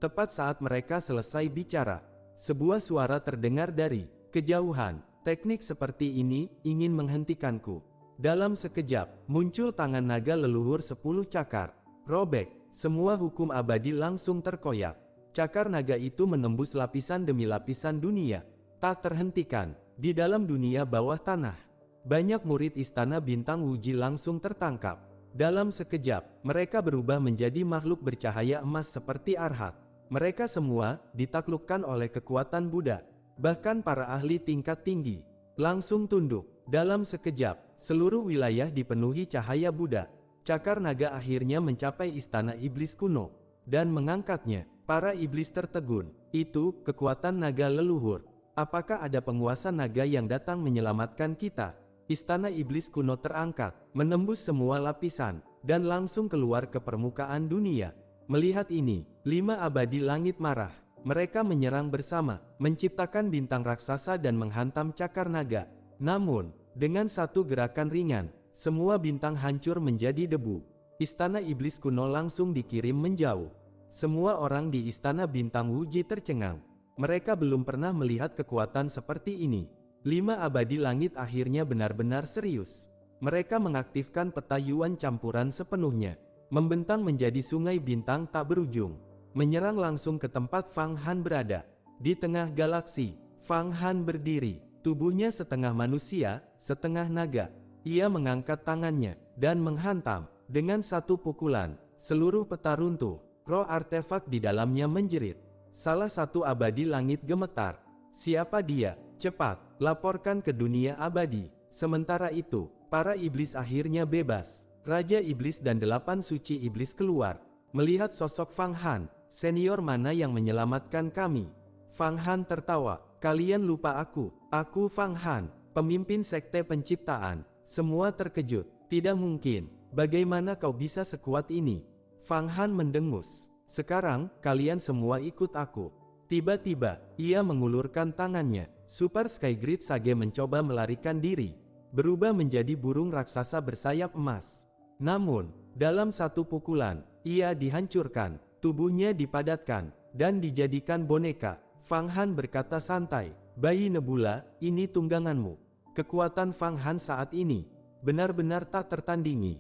Tepat saat mereka selesai bicara, sebuah suara terdengar dari kejauhan. Teknik seperti ini ingin menghentikanku. Dalam sekejap, muncul tangan naga leluhur 10 cakar. Robek, semua hukum abadi langsung terkoyak. Cakar naga itu menembus lapisan demi lapisan dunia. Tak terhentikan, di dalam dunia bawah tanah. Banyak murid Istana Bintang Wuji langsung tertangkap. Dalam sekejap, mereka berubah menjadi makhluk bercahaya emas seperti Arhat. Mereka semua ditaklukkan oleh kekuatan Buddha. Bahkan para ahli tingkat tinggi langsung tunduk. Dalam sekejap, seluruh wilayah dipenuhi cahaya Buddha. Cakar naga akhirnya mencapai istana iblis kuno dan mengangkatnya. Para iblis tertegun. Itu kekuatan naga leluhur. Apakah ada penguasa naga yang datang menyelamatkan kita? Istana iblis kuno terangkat, menembus semua lapisan, dan langsung keluar ke permukaan dunia. Melihat ini, 5 abadi langit marah. Mereka menyerang bersama, menciptakan bintang raksasa dan menghantam cakar naga. Namun, dengan satu gerakan ringan, semua bintang hancur menjadi debu. Istana iblis kuno langsung dikirim menjauh. Semua orang di Istana Bintang Wuji tercengang. Mereka belum pernah melihat kekuatan seperti ini. 5 abadi langit akhirnya benar-benar serius. Mereka mengaktifkan peta Yuan campuran sepenuhnya. Membentang menjadi sungai bintang tak berujung. Menyerang langsung ke tempat Fang Han berada. Di tengah galaksi, Fang Han berdiri. Tubuhnya setengah manusia, setengah naga. Ia mengangkat tangannya dan menghantam. Dengan satu pukulan, seluruh peta runtuh. Roh artefak di dalamnya menjerit. Salah satu abadi langit gemetar. Siapa dia? Cepat, laporkan ke dunia abadi. Sementara itu, para iblis akhirnya bebas. Raja Iblis dan 8 suci iblis keluar. Melihat sosok Fang Han, senior mana yang menyelamatkan kami? Fang Han tertawa. Kalian lupa aku Fang Han, pemimpin sekte penciptaan. Semua terkejut. Tidak mungkin, bagaimana kau bisa sekuat ini? Fang Han mendengus. Sekarang, kalian semua ikut aku. Tiba-tiba, ia mengulurkan tangannya. Super Sky Grid Sage mencoba melarikan diri. Berubah menjadi burung raksasa bersayap emas. Namun, dalam satu pukulan, ia dihancurkan, tubuhnya dipadatkan, dan dijadikan boneka. Fang Han berkata santai, "Bayi Nebula, ini tungganganmu." Kekuatan Fang Han saat ini benar-benar tak tertandingi.